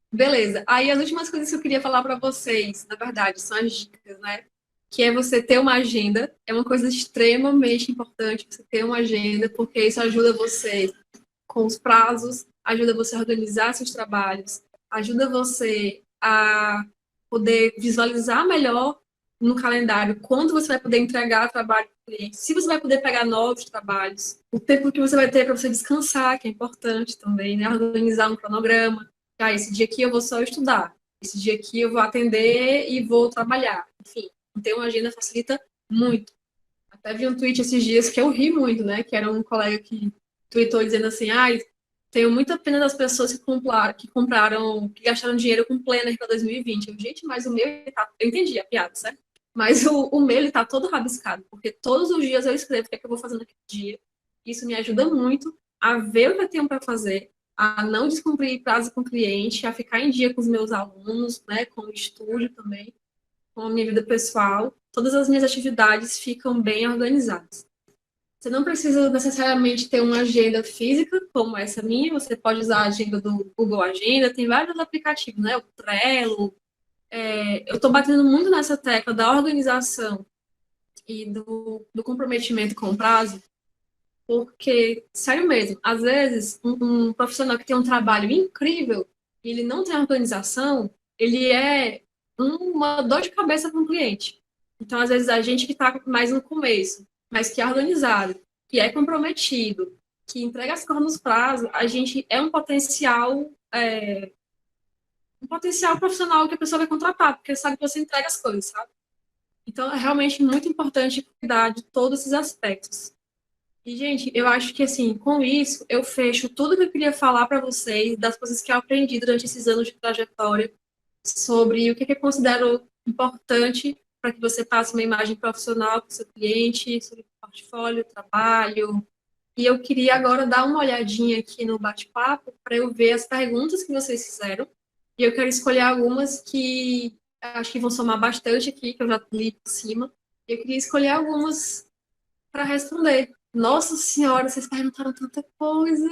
[SPEAKER 1] Beleza. Aí as últimas coisas que eu queria falar para vocês, na verdade, são as dicas, né? que é você ter uma agenda. É uma coisa extremamente importante você ter uma agenda, porque isso ajuda você com os prazos, ajuda você a organizar seus trabalhos, ajuda você a poder visualizar melhor no calendário quando você vai poder entregar trabalho para o cliente, se você vai poder pegar novos trabalhos, o tempo que você vai ter para você descansar, que é importante também, né? Organizar um cronograma. Ah, esse dia aqui eu vou só estudar, esse dia aqui eu vou atender e vou trabalhar. Enfim, ter uma agenda facilita muito. Até vi um tweet esses dias que eu ri muito, né? Que era um colega que tweetou dizendo assim, ai, tenho muita pena das pessoas que gastaram dinheiro com planner para 2020. Eu, gente, mas o meu, eu entendi a piada, certo? Mas o meu, ele tá todo rabiscado, porque todos os dias eu escrevo o que é que eu vou fazer naquele dia. Isso me ajuda muito a ver o que eu tenho para fazer, a não descumprir prazo com o cliente, a ficar em dia com os meus alunos, né, com o estúdio também, com a minha vida pessoal. Todas as minhas atividades ficam bem organizadas. Você não precisa necessariamente ter uma agenda física, como essa minha, você pode usar a agenda do Google Agenda, tem vários aplicativos, né? O Trello. Eu estou batendo muito nessa tecla da organização e do comprometimento com o prazo, porque, sério mesmo, às vezes, um profissional que tem um trabalho incrível e ele não tem organização, ele é uma dor de cabeça para um cliente. Então, às vezes, a gente que está mais no começo, mas que é organizado, que é comprometido, que entrega as coisas nos prazos, a gente é um potencial profissional que a pessoa vai contratar, porque sabe que você entrega as coisas, sabe? Então, é realmente muito importante cuidar de todos esses aspectos. E, gente, eu acho que, assim, com isso, eu fecho tudo que eu queria falar para vocês, das coisas que eu aprendi durante esses anos de trajetória, sobre o que eu considero importante para que você passe uma imagem profissional para o seu cliente, sobre portfólio, trabalho. E eu queria agora dar uma olhadinha aqui no bate-papo para eu ver as perguntas que vocês fizeram. E eu quero escolher algumas que acho que vão somar bastante aqui, que eu já li por cima. E eu queria escolher algumas para responder. Nossa Senhora, vocês perguntaram tanta coisa.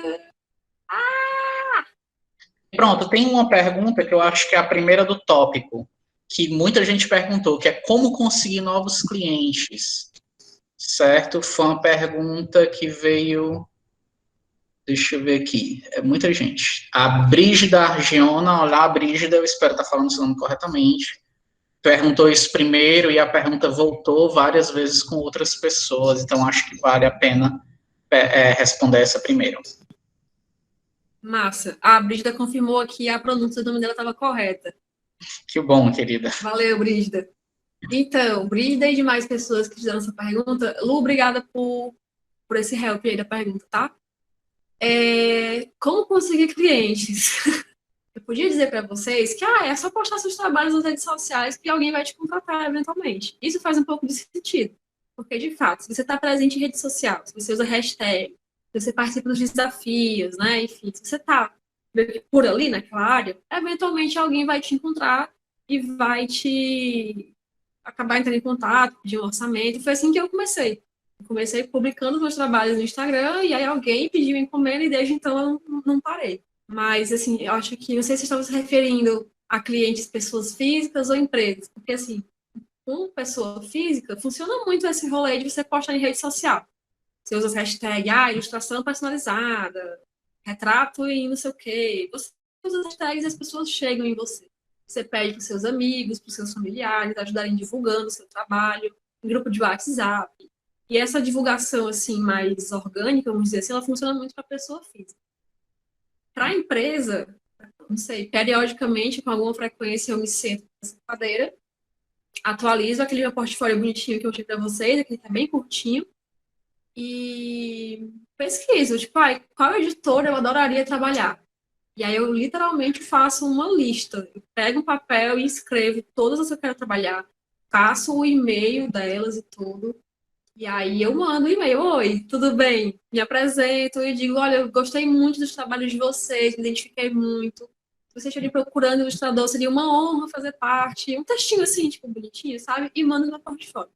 [SPEAKER 2] Pronto, tem uma pergunta que eu acho que é a primeira do tópico, que muita gente perguntou, que é como conseguir novos clientes, certo? Foi uma pergunta que veio, deixa eu ver aqui, é muita gente. A Brígida Argiona, olá Brígida, eu espero estar falando seu nome corretamente, perguntou isso primeiro e a pergunta voltou várias vezes com outras pessoas, então acho que vale a pena responder essa primeiro.
[SPEAKER 1] Massa. A Brígida confirmou aqui a pronúncia do nome dela estava correta.
[SPEAKER 2] Que bom, querida.
[SPEAKER 1] Valeu, Brígida. Então, Brígida e demais pessoas que fizeram essa pergunta, Lu, obrigada por esse help aí da pergunta, tá? Como conseguir clientes? Eu podia dizer para vocês que é só postar seus trabalhos nas redes sociais que alguém vai te contratar eventualmente. Isso faz um pouco de sentido. Porque, de fato, se você está presente em rede social, se você usa hashtag, se você participa dos desafios, né? Enfim, se você está por ali naquela área, eventualmente alguém vai te encontrar e vai te acabar entrando em contato, pedir um orçamento. Foi assim que eu comecei. Eu comecei publicando meus trabalhos no Instagram e aí alguém pediu encomenda e desde então eu não parei. Mas, assim, eu acho que, não sei se estava se referindo a clientes, pessoas físicas ou empresas, porque, assim, com pessoa física, funciona muito esse rolê de você postar em rede social. Você usa as hashtags, ilustração personalizada, retrato e não sei o quê. Você usa as hashtags e as pessoas chegam em você. Você pede para os seus amigos, para os seus familiares, ajudarem divulgando o seu trabalho, em grupo de WhatsApp. E essa divulgação, assim, mais orgânica, vamos dizer assim, ela funciona muito para a pessoa física. Para a empresa, não sei, periodicamente, com alguma frequência, eu me sento nessa cadeira, atualizo aquele meu portfólio bonitinho que eu tive para vocês, aquele que é bem curtinho, e pesquiso, tipo, qual editora eu adoraria trabalhar? E aí eu literalmente faço uma lista. Eu pego um papel e escrevo todas as que eu quero trabalhar, faço o e-mail delas e tudo. E aí eu mando um e-mail, oi, tudo bem? Me apresento e digo, olha, eu gostei muito dos trabalhos de vocês, me identifiquei muito. Se vocês estiverem procurando ilustrador, seria uma honra fazer parte. Um textinho assim, tipo, bonitinho, sabe? E mando no meu portfólio.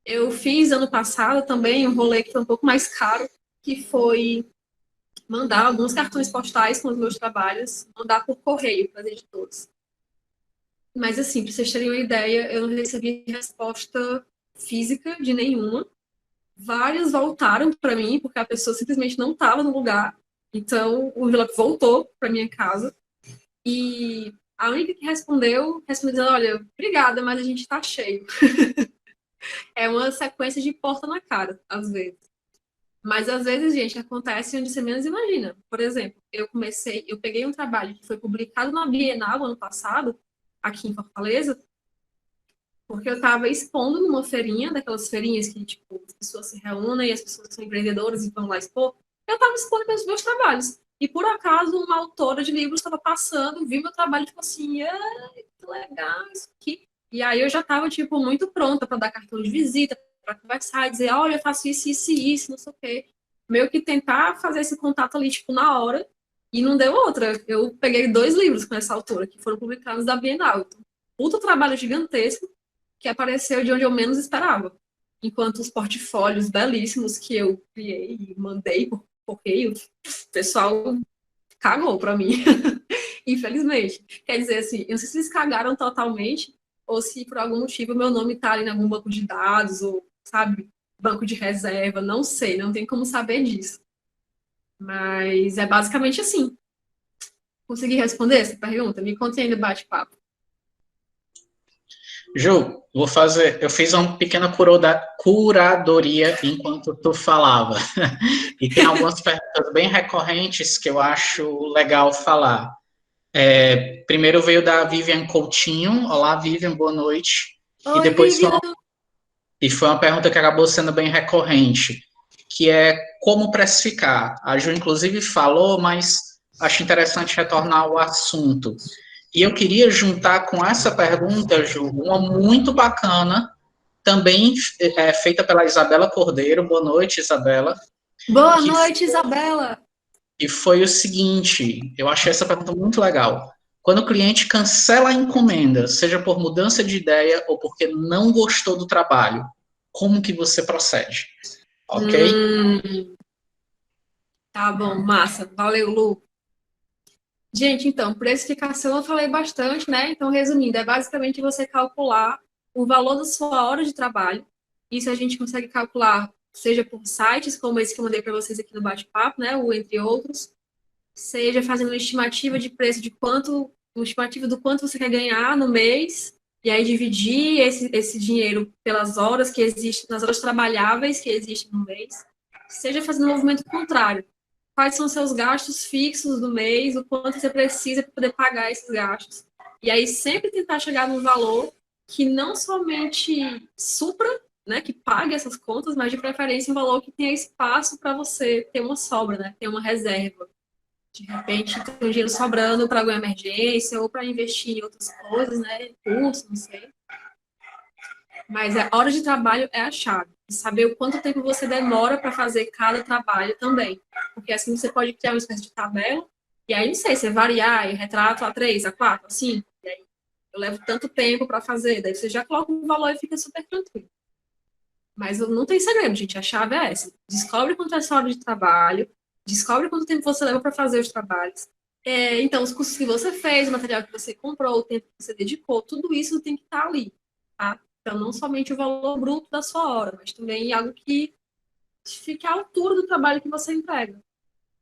[SPEAKER 1] Eu fiz ano passado também um rolê que foi um pouco mais caro, que foi mandar alguns cartões postais com os meus trabalhos, mandar por correio para as editoras. Mas, assim, para vocês terem uma ideia, eu não recebi resposta física de nenhuma. Várias voltaram para mim, porque a pessoa simplesmente não estava no lugar. Então, o envelope voltou para minha casa. E a única que respondeu dizendo, olha, obrigada, mas a gente está cheio. É uma sequência de porta na cara, às vezes. Mas, às vezes, gente, acontece onde você menos imagina. Por exemplo, eu peguei um trabalho que foi publicado na Bienal ano passado, aqui em Fortaleza, porque eu estava expondo numa feirinha, daquelas feirinhas que, tipo, as pessoas se reúnem e as pessoas são empreendedoras e vão lá expor. Eu estava expondo meus trabalhos. E, por acaso, uma autora de livros estava passando, viu meu trabalho e ficou assim, que legal isso aqui. E aí eu já estava, tipo, muito pronta para dar cartão de visita, para conversar e dizer, olha, eu faço isso, isso e isso, não sei o quê. Meio que tentar fazer esse contato ali, tipo, na hora. E não deu outra. Eu peguei 2 livros com essa autora, que foram publicados da Bienal. Então, puta trabalho gigantesco, que apareceu de onde eu menos esperava. Enquanto os portfólios belíssimos que eu criei e mandei por correio, o pessoal cagou para mim, infelizmente. Quer dizer, assim, eu não sei se eles cagaram totalmente ou se por algum motivo meu nome está ali em algum banco de dados ou, sabe, banco de reserva, não sei, não tem como saber disso. Mas é basicamente assim. Consegui responder essa pergunta? Me conte aí no bate-papo.
[SPEAKER 2] Ju, eu fiz uma pequena curadoria enquanto tu falava. E tem algumas perguntas bem recorrentes que eu acho legal falar. Primeiro veio da Vivian Coutinho. Olá, Vivian, boa noite. E
[SPEAKER 1] Oi,
[SPEAKER 2] depois
[SPEAKER 1] Vivian.
[SPEAKER 2] foi uma pergunta que acabou sendo bem recorrente, que é como precificar. A Ju, inclusive, falou, mas acho interessante retornar ao assunto. E eu queria juntar com essa pergunta, Ju, uma muito bacana, também feita pela Isabela Cordeiro. Boa noite, Isabela.
[SPEAKER 1] Boa noite, Isabela.
[SPEAKER 2] E foi o seguinte, eu achei essa pergunta muito legal. Quando o cliente cancela a encomenda, seja por mudança de ideia ou porque não gostou do trabalho, como que você procede? Ok?
[SPEAKER 1] Tá bom, massa. Valeu, Lu. Gente, então, precificação eu falei bastante, né? Então, resumindo, é basicamente você calcular o valor da sua hora de trabalho. Isso a gente consegue calcular, seja por sites, como esse que eu mandei para vocês aqui no bate-papo, né? O entre outros, seja fazendo uma estimativa de preço de quanto, uma estimativa do quanto você quer ganhar no mês, e aí dividir esse dinheiro pelas horas que existem, nas horas trabalháveis que existem no mês, seja fazendo um movimento contrário. Quais são os seus gastos fixos do mês, o quanto você precisa para poder pagar esses gastos. E aí sempre tentar chegar num valor que não somente supra, né, que pague essas contas, mas de preferência um valor que tenha espaço para você ter uma sobra, né, ter uma reserva. De repente, tem um dinheiro sobrando para alguma emergência ou para investir em outras coisas, né, curso, não sei. Mas a hora de trabalho é a chave. Saber o quanto tempo você demora para fazer cada trabalho também. Porque assim você pode criar uma espécie de tabela, e aí, não sei, você variar, e retrato a 3, a 4, a 5, e aí eu levo tanto tempo para fazer, daí você já coloca um valor e fica super tranquilo. Mas não tem segredo, gente, a chave é essa. Descobre quanto é a sua hora de trabalho, descobre quanto tempo você leva para fazer os trabalhos. Então, os cursos que você fez, o material que você comprou, o tempo que você dedicou, tudo isso tem que estar ali, tá? Então, não somente o valor bruto da sua hora, mas também algo que fique à altura do trabalho que você entrega,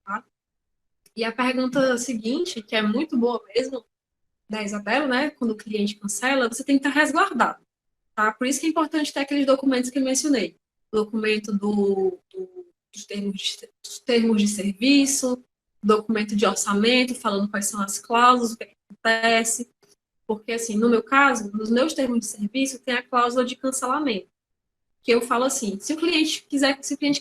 [SPEAKER 1] tá? E a pergunta seguinte, que é muito boa mesmo, da Isabela, né? Quando o cliente cancela, você tem que estar resguardado, tá? Por isso que é importante ter aqueles documentos que eu mencionei. O documento dos termos de serviço, documento de orçamento, falando quais são as cláusulas, o que acontece. Porque, assim, no meu caso, nos meus termos de serviço, tem a cláusula de cancelamento. Que eu falo assim, se o cliente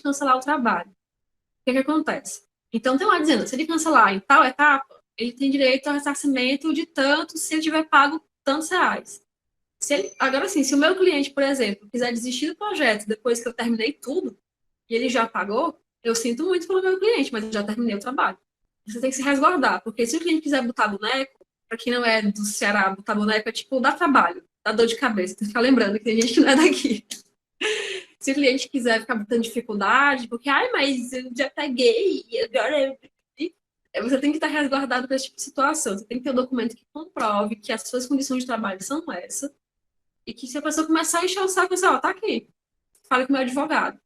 [SPEAKER 1] cancelar o trabalho, o que acontece? Então, tem lá dizendo, se ele cancelar em tal etapa, ele tem direito ao ressarcimento de tanto se ele tiver pago tantos reais. Agora, sim, se o meu cliente, por exemplo, quiser desistir do projeto depois que eu terminei tudo, e ele já pagou, eu sinto muito pelo meu cliente, mas eu já terminei o trabalho. Você tem que se resguardar, porque se o cliente quiser botar boneco, para quem não é do Ceará, botar boneco é tipo, dá trabalho, dá dor de cabeça. Tem que ficar lembrando que tem gente que não é daqui. Se o cliente quiser ficar botando dificuldade, porque, ai, mas eu já peguei, e agora eu... você tem que estar resguardado para esse tipo de situação. Você tem que ter um documento que comprove que as suas condições de trabalho são essas, e que se a pessoa começar a encher o saco, você, ó, tá aqui, fale com o meu advogado.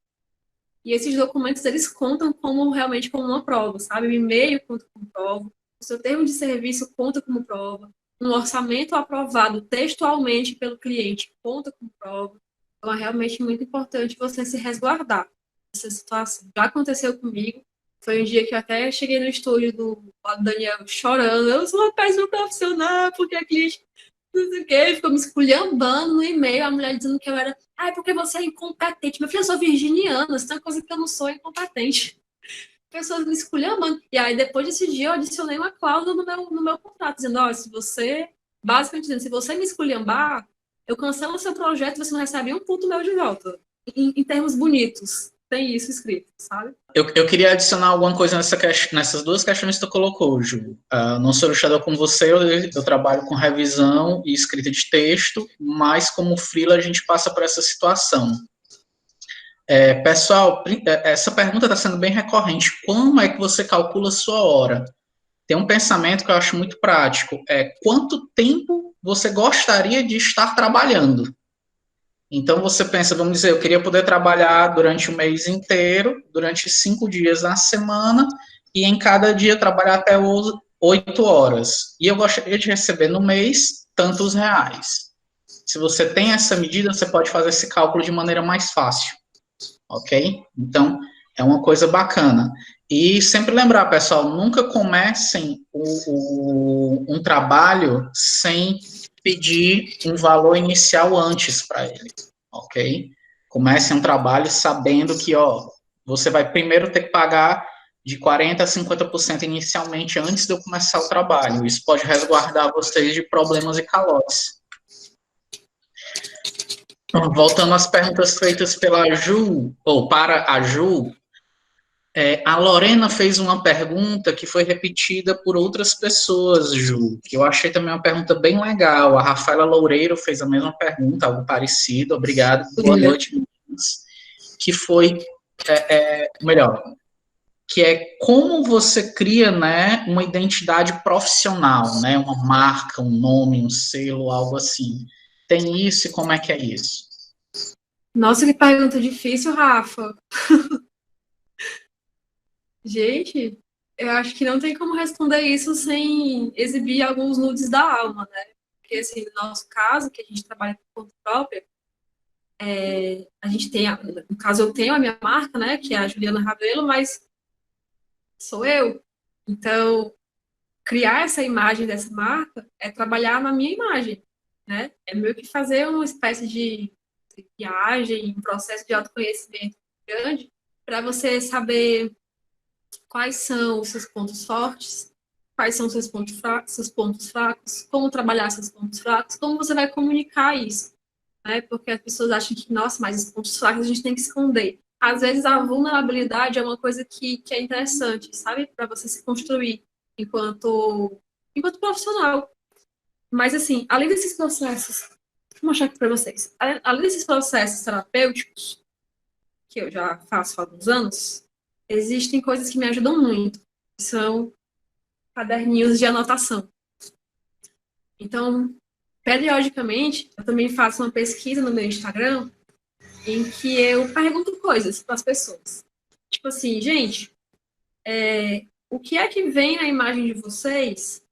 [SPEAKER 1] E esses documentos, eles contam como realmente como uma prova, sabe? O e-mail conta como prova, o seu termo de serviço conta como prova, um orçamento aprovado textualmente pelo cliente conta como prova. Então, é realmente muito importante você se resguardar dessa situação. Já aconteceu comigo, foi um dia que eu até cheguei no estúdio do Daniel chorando, eu sou uma péssima profissional, porque a cliente não sei o quê, ficou me esculhambando no e-mail, a mulher dizendo que eu era, é porque você é incompetente. Meu filho, eu sou virginiana, se tem uma coisa que eu não sou, é incompetente. Pessoas me esculhambando. E aí, depois desse dia, eu adicionei uma cláusula no meu contrato, dizendo, ó, se você, basicamente dizendo, se você me esculhambar, eu cancelo o seu projeto e você não recebe um ponto meu de volta. Em termos bonitos. Tem isso escrito, sabe?
[SPEAKER 2] Eu queria adicionar alguma coisa nessas duas questões que tu colocou, Ju. Não sou ilustrador como você, eu trabalho com revisão e escrita de texto, mas como freela a gente passa por essa situação. Pessoal, essa pergunta está sendo bem recorrente. Como é que você calcula a sua hora? Tem um pensamento que eu acho muito prático. Quanto tempo você gostaria de estar trabalhando? Então, você pensa, vamos dizer, eu queria poder trabalhar durante o mês inteiro, durante 5 dias na semana, e em cada dia trabalhar até 8 horas. E eu gostaria de receber no mês tantos reais. Se você tem essa medida, você pode fazer esse cálculo de maneira mais fácil. Ok? Então, é uma coisa bacana. E sempre lembrar, pessoal, nunca comecem um trabalho sem pedir um valor inicial antes para ele, ok? Comece um trabalho sabendo que, ó, você vai primeiro ter que pagar de 40% a 50% inicialmente antes de eu começar o trabalho. Isso pode resguardar vocês de problemas e calotes. Voltando às perguntas feitas pela Ju, ou para a Ju, a Lorena fez uma pergunta que foi repetida por outras pessoas, Ju, que eu achei também uma pergunta bem legal. A Rafaela Loureiro fez a mesma pergunta, algo parecido. Obrigado. Boa noite, meninas. Que foi, melhor, que é como você cria, né, uma identidade profissional, né, uma marca, um nome, um selo, algo assim. Tem isso e como é que é isso?
[SPEAKER 1] Nossa, que pergunta difícil, Rafa. Gente, eu acho que não tem como responder isso sem exibir alguns nudes da alma, né? Porque, assim, no nosso caso, que a gente trabalha por conta própria, a gente tem, no caso, eu tenho a minha marca, né, que é a Juliana Rabelo, mas sou eu. Então, criar essa imagem dessa marca é trabalhar na minha imagem, né? É meio que fazer uma espécie de viagem, um processo de autoconhecimento grande para você saber quais são os seus pontos fortes, quais são os seus pontos fracos, como trabalhar seus pontos fracos, como você vai comunicar isso, né? Porque as pessoas acham que, nossa, mas os pontos fracos a gente tem que esconder. Às vezes a vulnerabilidade é uma coisa que é interessante, sabe? Para você se construir enquanto profissional. Mas, assim, além desses processos, vou mostrar aqui para vocês. Além desses processos terapêuticos, que eu já faço há alguns anos, existem coisas que me ajudam muito, que são caderninhos de anotação. Então, periodicamente, eu também faço uma pesquisa no meu Instagram em que eu pergunto coisas para as pessoas. Tipo assim, gente, o que é que vem na imagem de vocês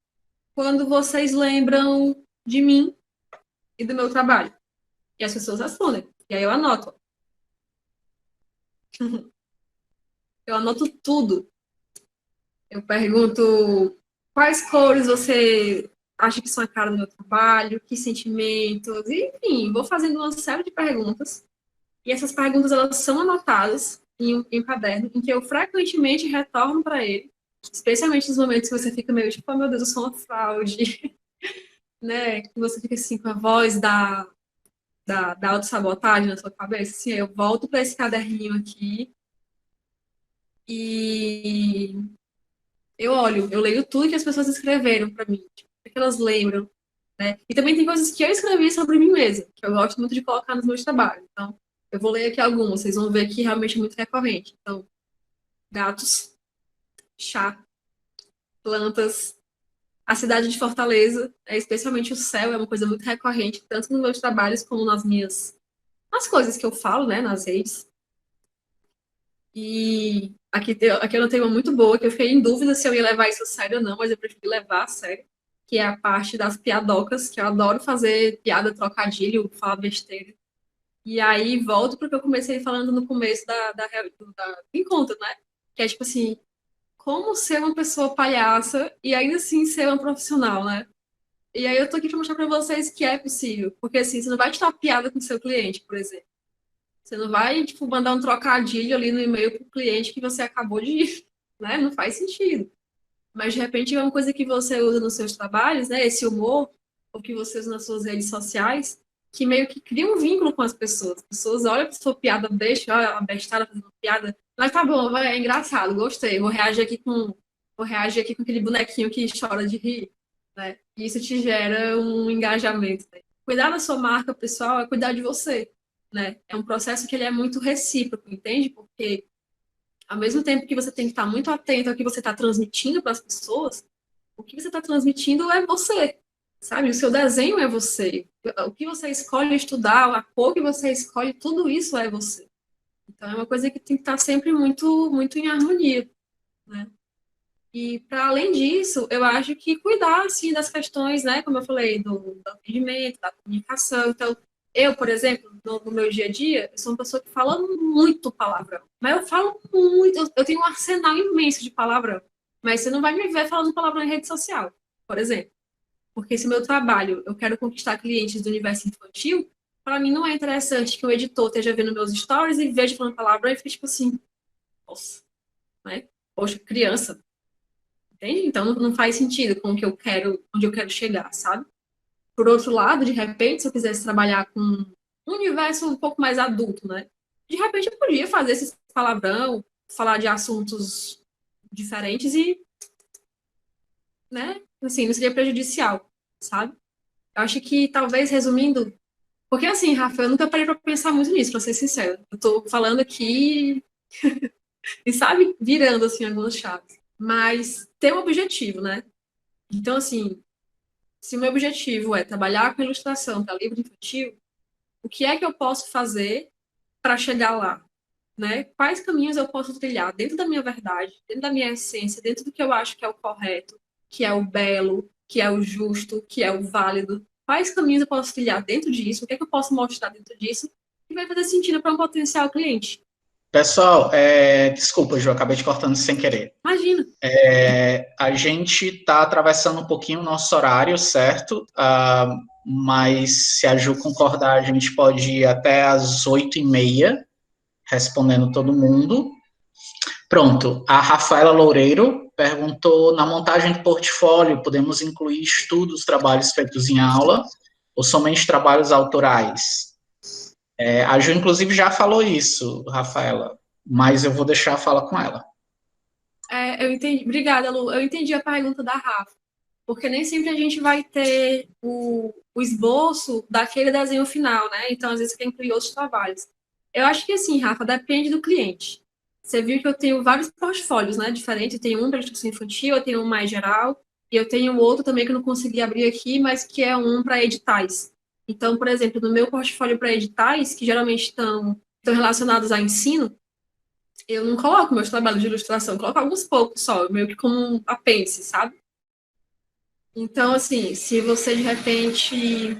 [SPEAKER 1] quando vocês lembram de mim e do meu trabalho? E as pessoas respondem. E aí eu anoto. Eu anoto tudo. Eu pergunto quais cores você acha que são a cara do meu trabalho, que sentimentos, enfim, vou fazendo uma série de perguntas. E essas perguntas, elas são anotadas em um caderno, em que eu frequentemente retorno para ele, especialmente nos momentos que você fica meio tipo, oh, meu Deus, eu sou uma fraude, né? Que você fica assim com a voz da autossabotagem na sua cabeça. Assim, eu volto para esse caderninho aqui e eu leio tudo que as pessoas escreveram para mim, tipo, o que elas lembram, né? E também tem coisas que eu escrevi sobre mim mesma, que eu gosto muito de colocar nos meus trabalhos. Então, eu vou ler aqui algumas, vocês vão ver que realmente é muito recorrente. Então, gatos, chá, plantas. A cidade de Fortaleza, especialmente o céu, é uma coisa muito recorrente, tanto nos meus trabalhos como nas coisas que eu falo, né, nas redes. E aqui eu não tenho uma muito boa, que eu fiquei em dúvida se eu ia levar isso a sério ou não, mas eu preferi levar a sério, que é a parte das piadocas, que eu adoro fazer piada, trocadilho, falar besteira. E aí volto porque eu comecei falando no começo do encontro, né? Que é tipo assim, como ser uma pessoa palhaça e ainda assim ser uma profissional, né? E aí eu tô aqui para mostrar para vocês que é possível. Porque assim, você não vai tirar piada com o seu cliente, por exemplo. Você não vai, tipo, mandar um trocadilho ali no e-mail pro cliente que você acabou de ir, né? Não faz sentido. Mas de repente é uma coisa que você usa nos seus trabalhos, né? Esse humor, ou que você usa nas suas redes sociais, que meio que cria um vínculo com as pessoas. As pessoas olham para sua piada besta, olha a bestada fazendo piada, mas tá bom, vai, é engraçado, gostei, vou reagir aqui com aquele bonequinho que chora de rir, né? E isso te gera um engajamento, né? Cuidar da sua marca pessoal é cuidar de você, né? É um processo que ele é muito recíproco, entende? Porque ao mesmo tempo que você tem que estar muito atento ao que você está transmitindo para as pessoas, o que você está transmitindo é você, sabe? O seu desenho é você. O que você escolhe estudar, a cor que você escolhe, tudo isso é você. Então, é uma coisa que tem que estar sempre muito, muito em harmonia, né? E, para além disso, eu acho que cuidar, assim, das questões, né? Como eu falei, do atendimento, da comunicação. Então, eu, por exemplo, no meu dia a dia, eu sou uma pessoa que fala muito palavrão. Mas eu falo muito, eu tenho um arsenal imenso de palavrão. Mas você não vai me ver falando palavrão em rede social, por exemplo. Porque se o meu trabalho, eu quero conquistar clientes do universo infantil, para mim não é interessante que o editor esteja vendo meus stories e veja falando palavrão e fique tipo assim, nossa, né? Poxa, criança, entende? Então não faz sentido com o que eu quero, onde eu quero chegar, sabe? Por outro lado, de repente, se eu quisesse trabalhar com um universo um pouco mais adulto, né? De repente eu podia fazer esse palavrão, falar de assuntos diferentes e, né? Assim, não seria prejudicial, sabe? Eu acho que talvez resumindo, porque assim, Rafa, eu nunca parei para pensar muito nisso, para ser sincero. Eu tô falando aqui e sabe, virando assim algumas chaves, mas ter um objetivo, né? Então assim, se o meu objetivo é trabalhar com ilustração para livro infantil, o que é que eu posso fazer para chegar lá, né? Quais caminhos eu posso trilhar dentro da minha verdade, dentro da minha essência, dentro do que eu acho que é o correto, que é o belo, que é o justo, que é o válido? Quais caminhos eu posso trilhar dentro disso? O que é que eu posso mostrar dentro disso que vai fazer sentido para um potencial cliente?
[SPEAKER 2] Pessoal, desculpa, Ju, acabei te cortando sem querer.
[SPEAKER 1] Imagina.
[SPEAKER 2] A gente está atravessando um pouquinho o nosso horário, certo? Mas se a Ju concordar, a gente pode ir até às 8h30, respondendo todo mundo. Pronto, a Rafaela Loureiro perguntou, na montagem do portfólio, podemos incluir estudos, trabalhos feitos em aula, ou somente trabalhos autorais? A Ju, inclusive, já falou isso, Rafaela, mas eu vou deixar a fala com ela.
[SPEAKER 1] Eu entendi. Obrigada, Lu. Eu entendi a pergunta da Rafa. Porque nem sempre a gente vai ter o esboço daquele desenho final, né? Então, às vezes, você quer incluir outros trabalhos. Eu acho que, assim, Rafa, depende do cliente. Você viu que eu tenho vários portfólios, né? Diferentes. Eu tenho um para educação infantil, eu tenho um mais geral, e eu tenho outro também que eu não consegui abrir aqui, mas que é um para editais. Então, por exemplo, no meu portfólio para editais, que geralmente estão relacionados a ensino, eu não coloco meus trabalhos de ilustração, eu coloco alguns poucos só, meio que como um apêndice, sabe? Então, assim, se você de repente,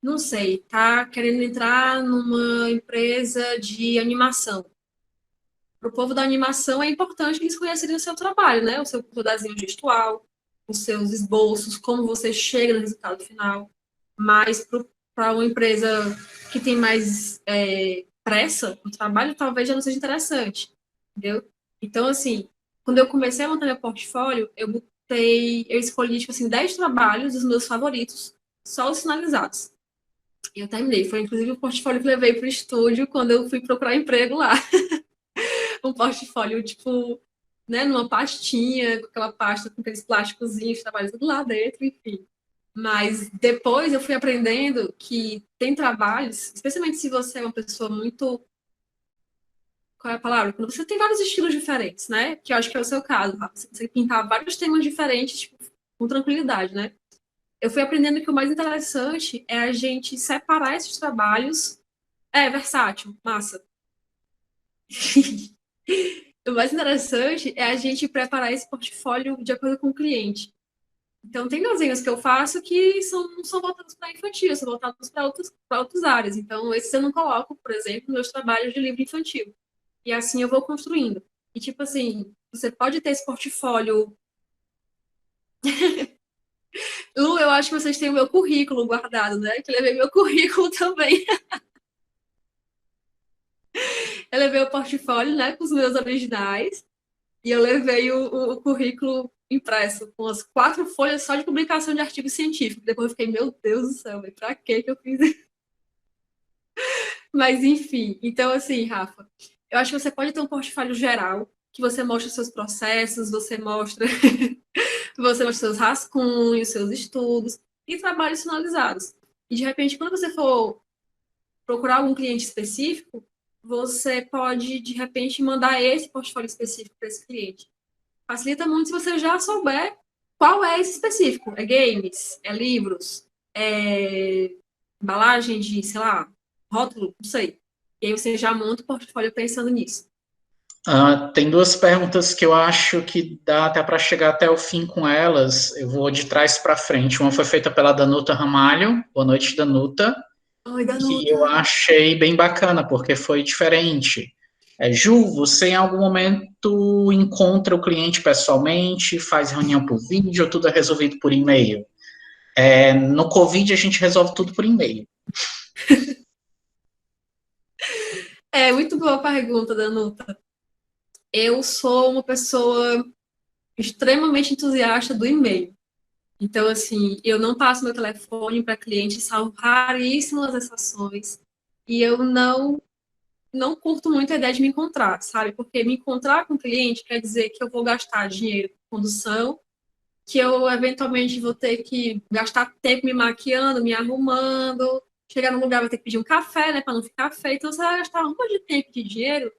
[SPEAKER 1] não sei, tá querendo entrar numa empresa de animação. Para o povo da animação é importante eles conhecerem o seu trabalho, né? O seu desenho gestual, os seus esboços, como você chega no resultado final. Mas para uma empresa que tem mais pressa no trabalho, talvez já não seja interessante, entendeu? Então, assim, quando eu comecei a montar meu portfólio, eu escolhi, tipo assim, 10 trabalhos dos meus favoritos, só os finalizados. E eu terminei. Foi, inclusive, o portfólio que levei para o estúdio quando eu fui procurar emprego lá. Um portfólio, tipo, né, numa pastinha, com aquela pasta, com aqueles plásticozinhos, trabalhos tudo lá dentro, enfim. Mas depois eu fui aprendendo que tem trabalhos, especialmente se você é uma pessoa muito qual é a palavra? Quando você tem vários estilos diferentes, né? Que eu acho que é o seu caso. Você pintar vários temas diferentes, tipo, com tranquilidade, né? Eu fui aprendendo que o mais interessante é a gente separar esses trabalhos. É, versátil, massa. O mais interessante é a gente preparar esse portfólio de acordo com o cliente. Então, tem desenhos que eu faço que não são voltados para infantil, são voltados para outras áreas. Então, esses eu não coloco, por exemplo, nos meus trabalhos de livro infantil. E assim eu vou construindo. E, tipo assim, você pode ter esse portfólio. Lu, eu acho que vocês têm o meu currículo guardado, né? Que eu levei meu currículo também. Eu levei o portfólio, né, com os meus originais. E eu levei o currículo impresso, com as 4 folhas só de publicação de artigo científico. Depois eu fiquei, meu Deus do céu, pra que eu fiz isso? Mas, enfim. Então, assim, Rafa, eu acho que você pode ter um portfólio geral, que você mostra os seus processos, você mostra seus rascunhos, seus estudos e trabalhos finalizados. E, de repente, quando você for procurar algum cliente específico, você pode, de repente, mandar esse portfólio específico para esse cliente. Facilita muito se você já souber qual é esse específico. É games? É livros? É embalagem de, sei lá, rótulo? Não sei. E aí você já monta o portfólio pensando nisso.
[SPEAKER 2] Tem 2 perguntas que eu acho que dá até para chegar até o fim com elas. Eu vou de trás para frente. Uma foi feita pela Danuta Ramalho. Boa noite, Danuta.
[SPEAKER 1] Oi,
[SPEAKER 2] Que eu
[SPEAKER 1] Danuta.
[SPEAKER 2] achei bem bacana, porque foi diferente. Ju, você em algum momento encontra o cliente pessoalmente, faz reunião por vídeo, ou tudo é resolvido por e-mail? No Covid, a gente resolve tudo por e-mail.
[SPEAKER 1] É muito boa a pergunta, Danuta. Eu sou uma pessoa extremamente entusiasta do e-mail. Então, assim, eu não passo meu telefone para clientes, salvo raríssimas exceções. E eu não curto muito a ideia de me encontrar, sabe? Porque me encontrar com o cliente quer dizer que eu vou gastar dinheiro com condução, que eu eventualmente vou ter que gastar tempo me maquiando, me arrumando, chegar no lugar vai ter que pedir um café, né, para não ficar feio. Então você vai gastar um monte de tempo e de dinheiro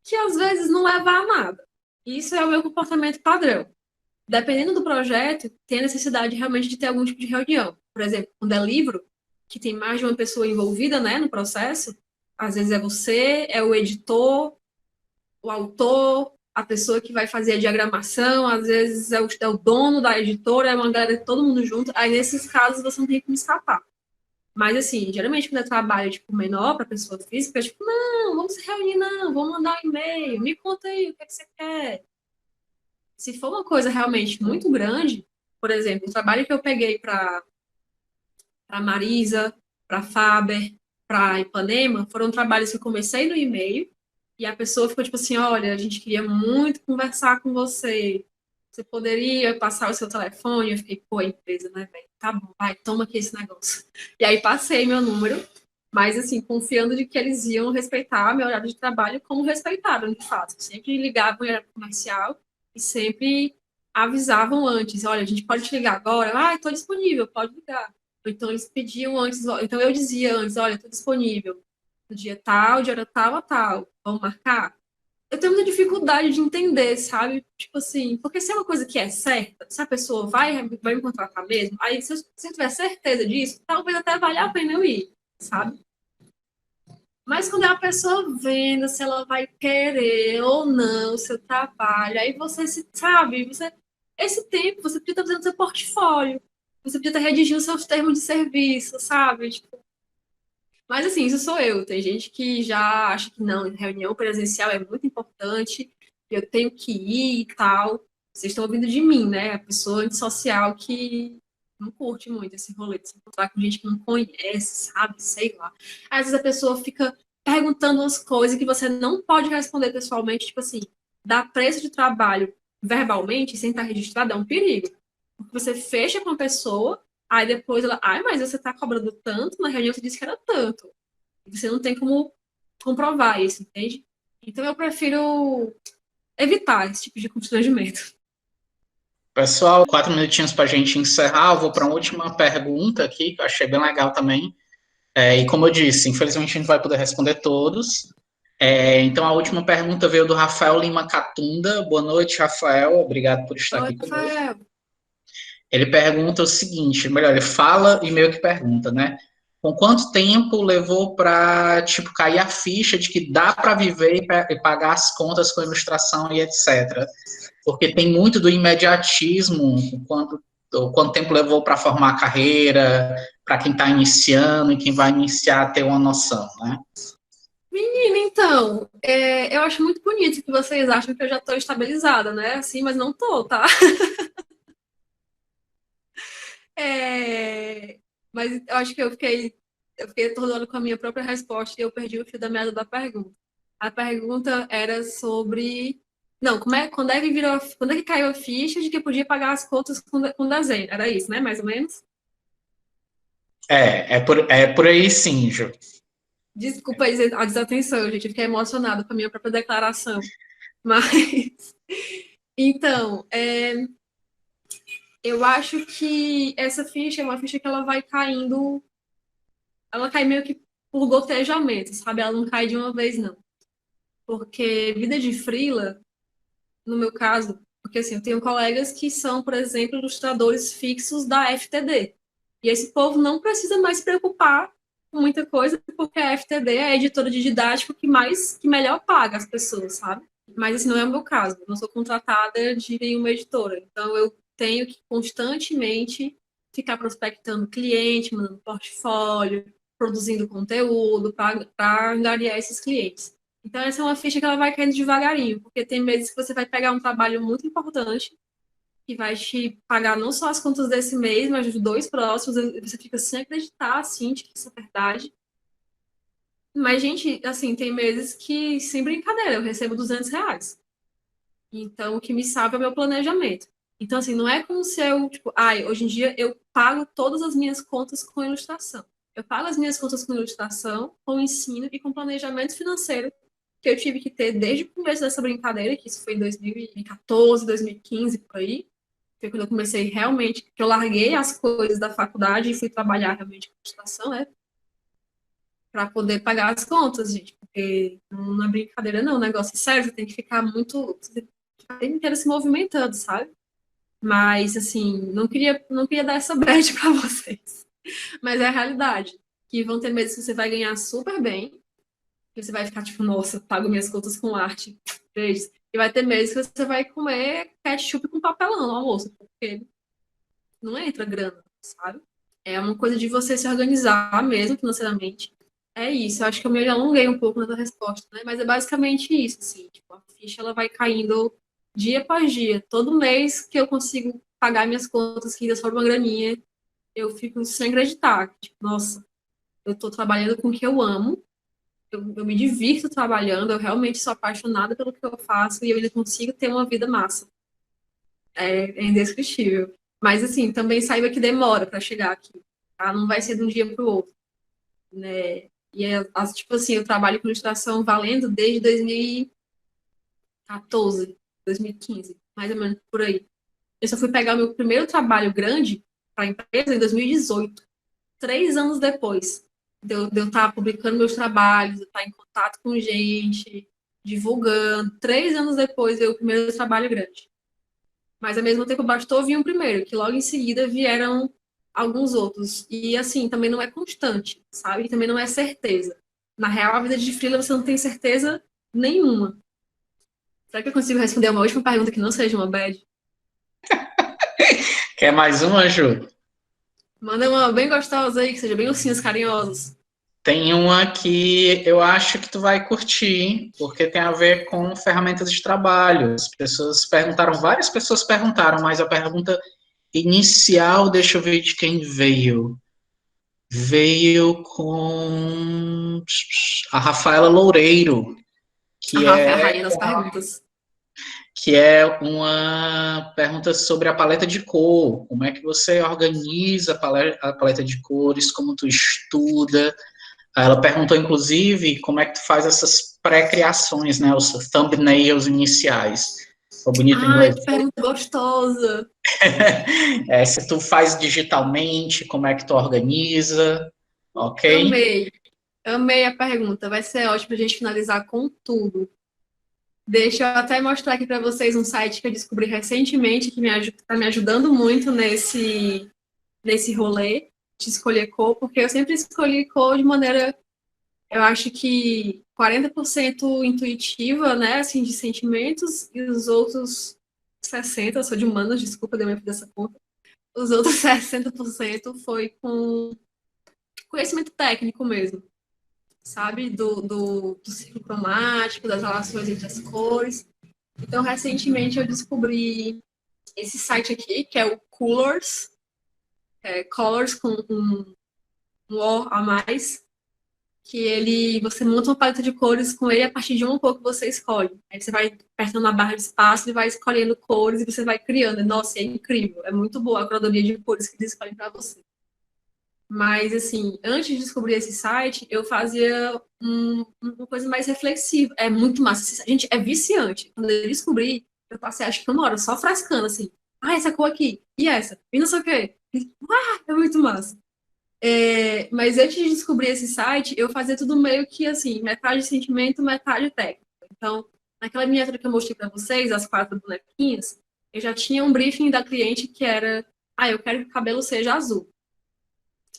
[SPEAKER 1] que às vezes não leva a nada. Isso é o meu comportamento padrão. Dependendo do projeto, tem a necessidade realmente de ter algum tipo de reunião. Por exemplo, quando é livro, que tem mais de uma pessoa envolvida, né, no processo, às vezes é você, é o editor, o autor, a pessoa que vai fazer a diagramação, às vezes é o dono da editora, é uma galera, todo mundo junto. Aí, nesses casos, você não tem como escapar. Mas, assim, geralmente, quando é trabalho, tipo, menor para pessoa física, é tipo, não, vamos se reunir, não, vamos mandar um e-mail, me conta aí o que é que você quer. Se for uma coisa realmente muito grande, por exemplo, o trabalho que eu peguei para Marisa, para Faber, para Ipanema, foram trabalhos que eu comecei no e-mail e a pessoa ficou tipo assim, olha, a gente queria muito conversar com você. Você poderia passar o seu telefone? Eu fiquei, pô, empresa, né, velho? Tá bom, vai, toma aqui esse negócio. E aí passei meu número, mas assim, confiando de que eles iam respeitar meu horário de trabalho como respeitaram, de fato. Sempre ligavam em horário comercial e sempre avisavam antes, olha, a gente pode te ligar agora? Ah, estou disponível, pode ligar. Então eles pediam antes, então eu dizia antes, olha, estou disponível no dia tal, de hora tal a tal, vamos marcar? Eu tenho muita dificuldade de entender, sabe? Tipo assim, porque se é uma coisa que é certa, se a pessoa vai me contratar mesmo, aí se eu tiver certeza disso, talvez até valha a pena eu ir, sabe? Mas quando é a pessoa vendo se ela vai querer ou não o seu trabalho, aí você se sabe, esse tempo você podia estar fazendo seu portfólio, você podia estar redigindo seus termos de serviço, sabe? Tipo, mas assim, isso sou eu. Tem gente que já acha que não, reunião presencial é muito importante, eu tenho que ir e tal. Vocês estão ouvindo de mim, né? A pessoa antissocial que não curte muito esse rolê de se encontrar com gente que não conhece, sabe? Sei lá. Às vezes a pessoa fica perguntando umas coisas que você não pode responder pessoalmente, tipo assim, dar preço de trabalho verbalmente, sem estar registrado, é um perigo. Porque você fecha com a pessoa, aí depois ela, ai, mas você está cobrando tanto, na reunião você disse que era tanto. E você não tem como comprovar isso, entende? Então eu prefiro evitar esse tipo de constrangimento.
[SPEAKER 2] Pessoal, 4 minutinhos para a gente encerrar. Eu vou para uma última pergunta aqui, que eu achei bem legal também. E como eu disse, infelizmente a gente não vai poder responder todos. Então, a última pergunta veio do Rafael Lima Catunda. Boa noite, Rafael. Obrigado por estar
[SPEAKER 1] Oi,
[SPEAKER 2] aqui conosco.
[SPEAKER 1] Rafael.
[SPEAKER 2] Ele pergunta o seguinte, melhor, ele fala e meio que pergunta, né? Com quanto tempo levou para, tipo, cair a ficha de que dá para viver e pagar as contas com ilustração e etc. Porque tem muito do imediatismo, quanto tempo levou para formar a carreira, para quem está iniciando e quem vai iniciar ter uma noção, né?
[SPEAKER 1] Menina, então, eu acho muito bonito que vocês acham que eu já estou estabilizada, né? Assim, mas não tô, tá? Mas eu acho que eu fiquei atordoando com a minha própria resposta e eu perdi o fio da meada da pergunta. A pergunta era sobre. Não, quando é que caiu a ficha de que eu podia pagar as contas com desenho? Era isso, né? Mais ou menos?
[SPEAKER 2] É por aí sim, Ju.
[SPEAKER 1] Desculpa aí a desatenção, gente. Eu fiquei emocionada com a minha própria declaração. Mas, então, eu acho que essa ficha é uma ficha que ela vai caindo, ela cai meio que por gotejamento, sabe? Ela não cai de uma vez, não. Porque vida de freela, no meu caso, porque assim, eu tenho colegas que são, por exemplo, ilustradores fixos da FTD. E esse povo não precisa mais se preocupar com muita coisa, porque a FTD é a editora de didático que melhor paga as pessoas, sabe? Mas assim, não é o meu caso. Eu não sou contratada de nenhuma editora. Então eu tenho que constantemente ficar prospectando cliente, mandando portfólio, produzindo conteúdo para angariar esses clientes. Então, essa é uma ficha que ela vai caindo devagarinho, porque tem meses que você vai pegar um trabalho muito importante, que vai te pagar não só as contas desse mês, mas os dois próximos, e você fica sem acreditar, assim, de que isso é verdade. Mas, gente, assim, tem meses que, sem brincadeira, eu recebo R$ 200. Então, o que me salva é o meu planejamento. Então, assim, não é como se eu, tipo, hoje em dia eu pago todas as minhas contas com ilustração. Eu pago as minhas contas com ilustração, com ensino e com planejamento financeiro que eu tive que ter desde o começo dessa brincadeira, que isso foi em 2014, 2015, por aí. Foi quando eu comecei realmente, que eu larguei as coisas da faculdade e fui trabalhar realmente com ilustração, né? Para poder pagar as contas, gente. Porque não é brincadeira, não. O negócio é sério, você tem que ficar muito. Você tem que ficar o tempo inteiro se movimentando, sabe? Mas, assim, não queria dar essa brecha para vocês. Mas é a realidade. Que vão ter meses que você vai ganhar super bem, que você vai ficar tipo, nossa, pago minhas contas com arte. Veja. E vai ter meses que você vai comer ketchup com papelão no almoço, porque não entra grana, sabe? É uma coisa de você se organizar mesmo financeiramente. É isso, eu acho que eu me alonguei um pouco nessa resposta, né? Mas é basicamente isso, assim, tipo, a ficha ela vai caindo dia após dia. Todo mês que eu consigo pagar minhas contas, que ainda sobra uma graninha, eu fico sem acreditar. Tipo, nossa, eu tô trabalhando com o que eu amo, eu me divirto trabalhando, eu realmente sou apaixonada pelo que eu faço e eu ainda consigo ter uma vida massa. É indescritível. Mas, assim, também saiba que demora para chegar aqui, tá? Não vai ser de um dia para o outro, né? E, tipo assim, eu trabalho com ilustração valendo desde 2014, 2015, mais ou menos por aí. Eu só fui pegar o meu primeiro trabalho grande para a empresa em 2018, 3 anos depois de eu estar publicando meus trabalhos, de eu estar em contato com gente, divulgando. 3 anos depois veio o primeiro trabalho grande. Mas ao mesmo tempo bastou vir um primeiro, que logo em seguida vieram alguns outros. E assim, também não é constante, sabe? E também não é certeza. Na real, a vida de freela você não tem certeza nenhuma. Será que eu consigo responder uma última pergunta que não seja uma bad?
[SPEAKER 2] Quer mais uma, Ju?
[SPEAKER 1] Manda uma bem gostosa aí, que seja bem ursinhos carinhosos.
[SPEAKER 2] Tem uma que eu acho que tu vai curtir, porque tem a ver com ferramentas de trabalho. As pessoas perguntaram, várias pessoas perguntaram, mas a pergunta inicial, deixa eu ver de quem veio. Veio com a Rafaela Loureiro,
[SPEAKER 1] A
[SPEAKER 2] que
[SPEAKER 1] Rafa é a
[SPEAKER 2] é,
[SPEAKER 1] rainha das perguntas.
[SPEAKER 2] que é uma pergunta sobre a paleta de cor. Como é que você organiza a paleta de cores, como tu estuda. Ela perguntou, inclusive, como é que tu faz essas pré-criações, né, os thumbnails iniciais. Ficou bonito em
[SPEAKER 1] Ai,
[SPEAKER 2] inglês?
[SPEAKER 1] que pergunta gostosa.
[SPEAKER 2] Se tu faz digitalmente, como é que tu organiza, ok?
[SPEAKER 1] Amei. Amei a pergunta. Vai ser ótimo a gente finalizar com tudo. Deixa eu até mostrar aqui para vocês um site que eu descobri recentemente que está me ajudando muito nesse rolê de escolher cor, porque eu sempre escolhi cor de maneira, eu acho que 40% intuitiva, né, assim, de sentimentos, e os outros 60%, eu sou de humanas, desculpa, deu minha essa conta, os outros 60% foi com conhecimento técnico mesmo, sabe, do ciclo cromático, das relações entre as cores. Então, recentemente eu descobri esse site aqui, que é o Colors, Colors com um O a mais, que você monta uma paleta de cores com ele a partir de uma cor que você escolhe. Aí você vai apertando na barra de espaço e vai escolhendo cores e você vai criando. Nossa, é incrível. É muito boa a curadoria de cores que eles escolhem para você. Mas, assim, antes de descobrir esse site, eu fazia uma coisa mais reflexiva. É muito massa. A gente é viciante. Quando eu descobri, eu passei acho que uma hora só frascando, assim. Ah, essa cor aqui. E essa? E não sei o quê. É muito massa. Mas antes de descobrir esse site, eu fazia tudo meio que assim, metade sentimento, metade técnica. Então, naquela miniatura que eu mostrei para vocês, as 4 bonequinhas, eu já tinha um briefing da cliente que era, eu quero que o cabelo seja azul.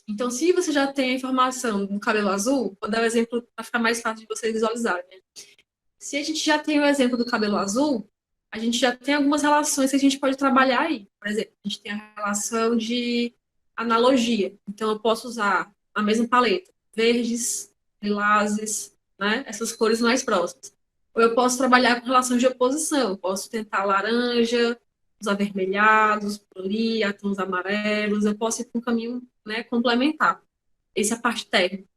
[SPEAKER 1] Então, se você já tem a informação do cabelo azul, vou dar o um exemplo para ficar mais fácil de vocês visualizarem. Né? Se a gente já tem o exemplo do cabelo azul, a gente já tem algumas relações que a gente pode trabalhar aí. Por exemplo, a gente tem a relação de analogia. Então, eu posso usar a mesma paleta, verdes, lilazes, né? Essas cores mais próximas. Ou eu posso trabalhar com relação de oposição. Eu posso tentar laranja, os avermelhados, polir, tons amarelos. Eu posso ir para um caminho, né, complementar. Essa é a parte técnica.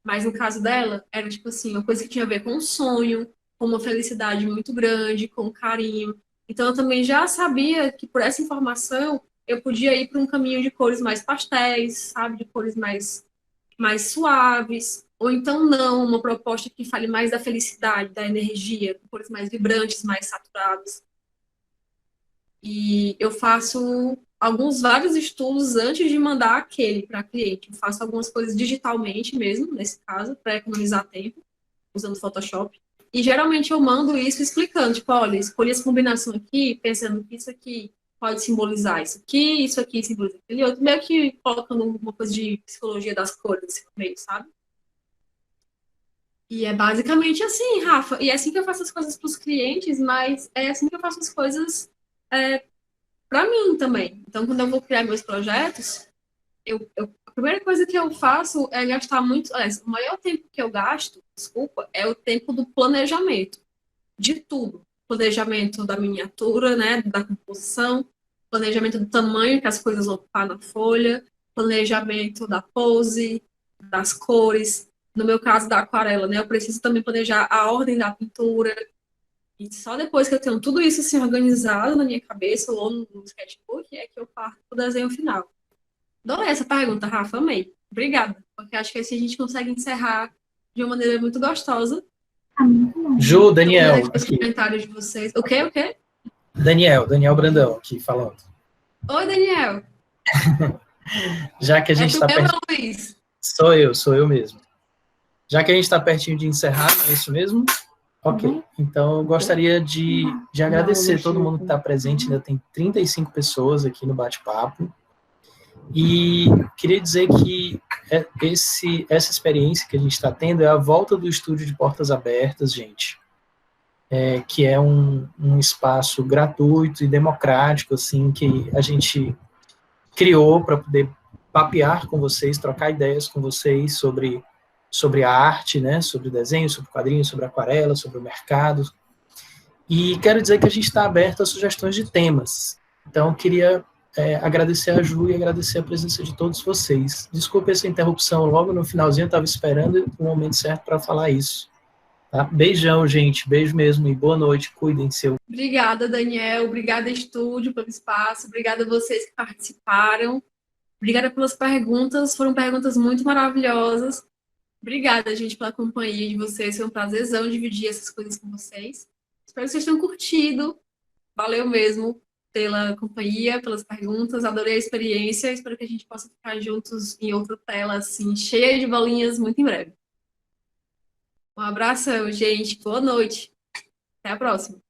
[SPEAKER 1] Mas no caso dela, era tipo assim, uma coisa que tinha a ver com um sonho, com uma felicidade muito grande, com carinho. Então eu também já sabia que por essa informação eu podia ir para um caminho de cores mais pastéis, sabe, de cores mais suaves, ou então não, uma proposta que fale mais da felicidade, da energia, com cores mais vibrantes, mais saturadas. E eu faço vários estudos antes de mandar aquele para cliente. Eu faço algumas coisas digitalmente mesmo, nesse caso, para economizar tempo, usando Photoshop. E geralmente eu mando isso explicando, tipo, olha, escolhi essa combinação aqui, pensando que isso aqui pode simbolizar isso aqui simboliza aquele outro, meio que colocando uma coisa de psicologia das cores assim, no meio, sabe? E é basicamente assim, Rafa. E é assim que eu faço as coisas para os clientes, mas é assim que eu faço as coisas para mim também. Então, quando eu vou criar meus projetos, a primeira coisa que eu faço é gastar muito. O maior tempo que eu gasto, desculpa, é o tempo do planejamento de tudo. Planejamento da miniatura, né, da composição, planejamento do tamanho que as coisas vão ocupar na folha, planejamento da pose, das cores. No meu caso da aquarela, né, eu preciso também planejar a ordem da pintura. E só depois que eu tenho tudo isso assim, organizado na minha cabeça ou no sketchbook é que eu parto para o desenho final. Adorei essa pergunta, Rafa, amei. Obrigada, porque acho que assim a gente consegue encerrar de uma maneira muito gostosa.
[SPEAKER 3] Ju, Daniel,
[SPEAKER 1] aqui. Os comentários de vocês. O quê?
[SPEAKER 3] Daniel Brandão aqui falando.
[SPEAKER 1] Oi, Daniel.
[SPEAKER 3] Já que a gente está
[SPEAKER 1] perto... Luiz?
[SPEAKER 3] Sou eu mesmo. Já que a gente está pertinho de encerrar, não é isso mesmo? Ok. Então, eu gostaria de agradecer todo mundo que está presente. Ainda tem 35 pessoas aqui no bate-papo. E queria dizer que essa experiência que a gente está tendo é a volta do estúdio de portas abertas, gente. Que é um espaço gratuito e democrático, assim, que a gente criou para poder papear com vocês, trocar ideias com vocês sobre a arte, né, sobre desenho, sobre quadrinho, sobre aquarela, sobre o mercado. E quero dizer que a gente está aberto a sugestões de temas. Então, queria agradecer a Ju e agradecer a presença de todos vocês. Desculpe essa interrupção, logo no finalzinho eu estava esperando o momento certo para falar isso. Tá? Beijão, gente, beijo mesmo e boa noite, cuidem-se.
[SPEAKER 1] Obrigada, Daniel, obrigada, estúdio, pelo espaço, obrigada a vocês que participaram, obrigada pelas perguntas, foram perguntas muito maravilhosas. Obrigada, gente, pela companhia de vocês. Foi um prazerzão dividir essas coisas com vocês. Espero que vocês tenham curtido. Valeu mesmo pela companhia, pelas perguntas. Adorei a experiência. Espero que a gente possa ficar juntos em outra tela, assim, cheia de bolinhas, muito em breve. Um abração, gente. Boa noite. Até a próxima.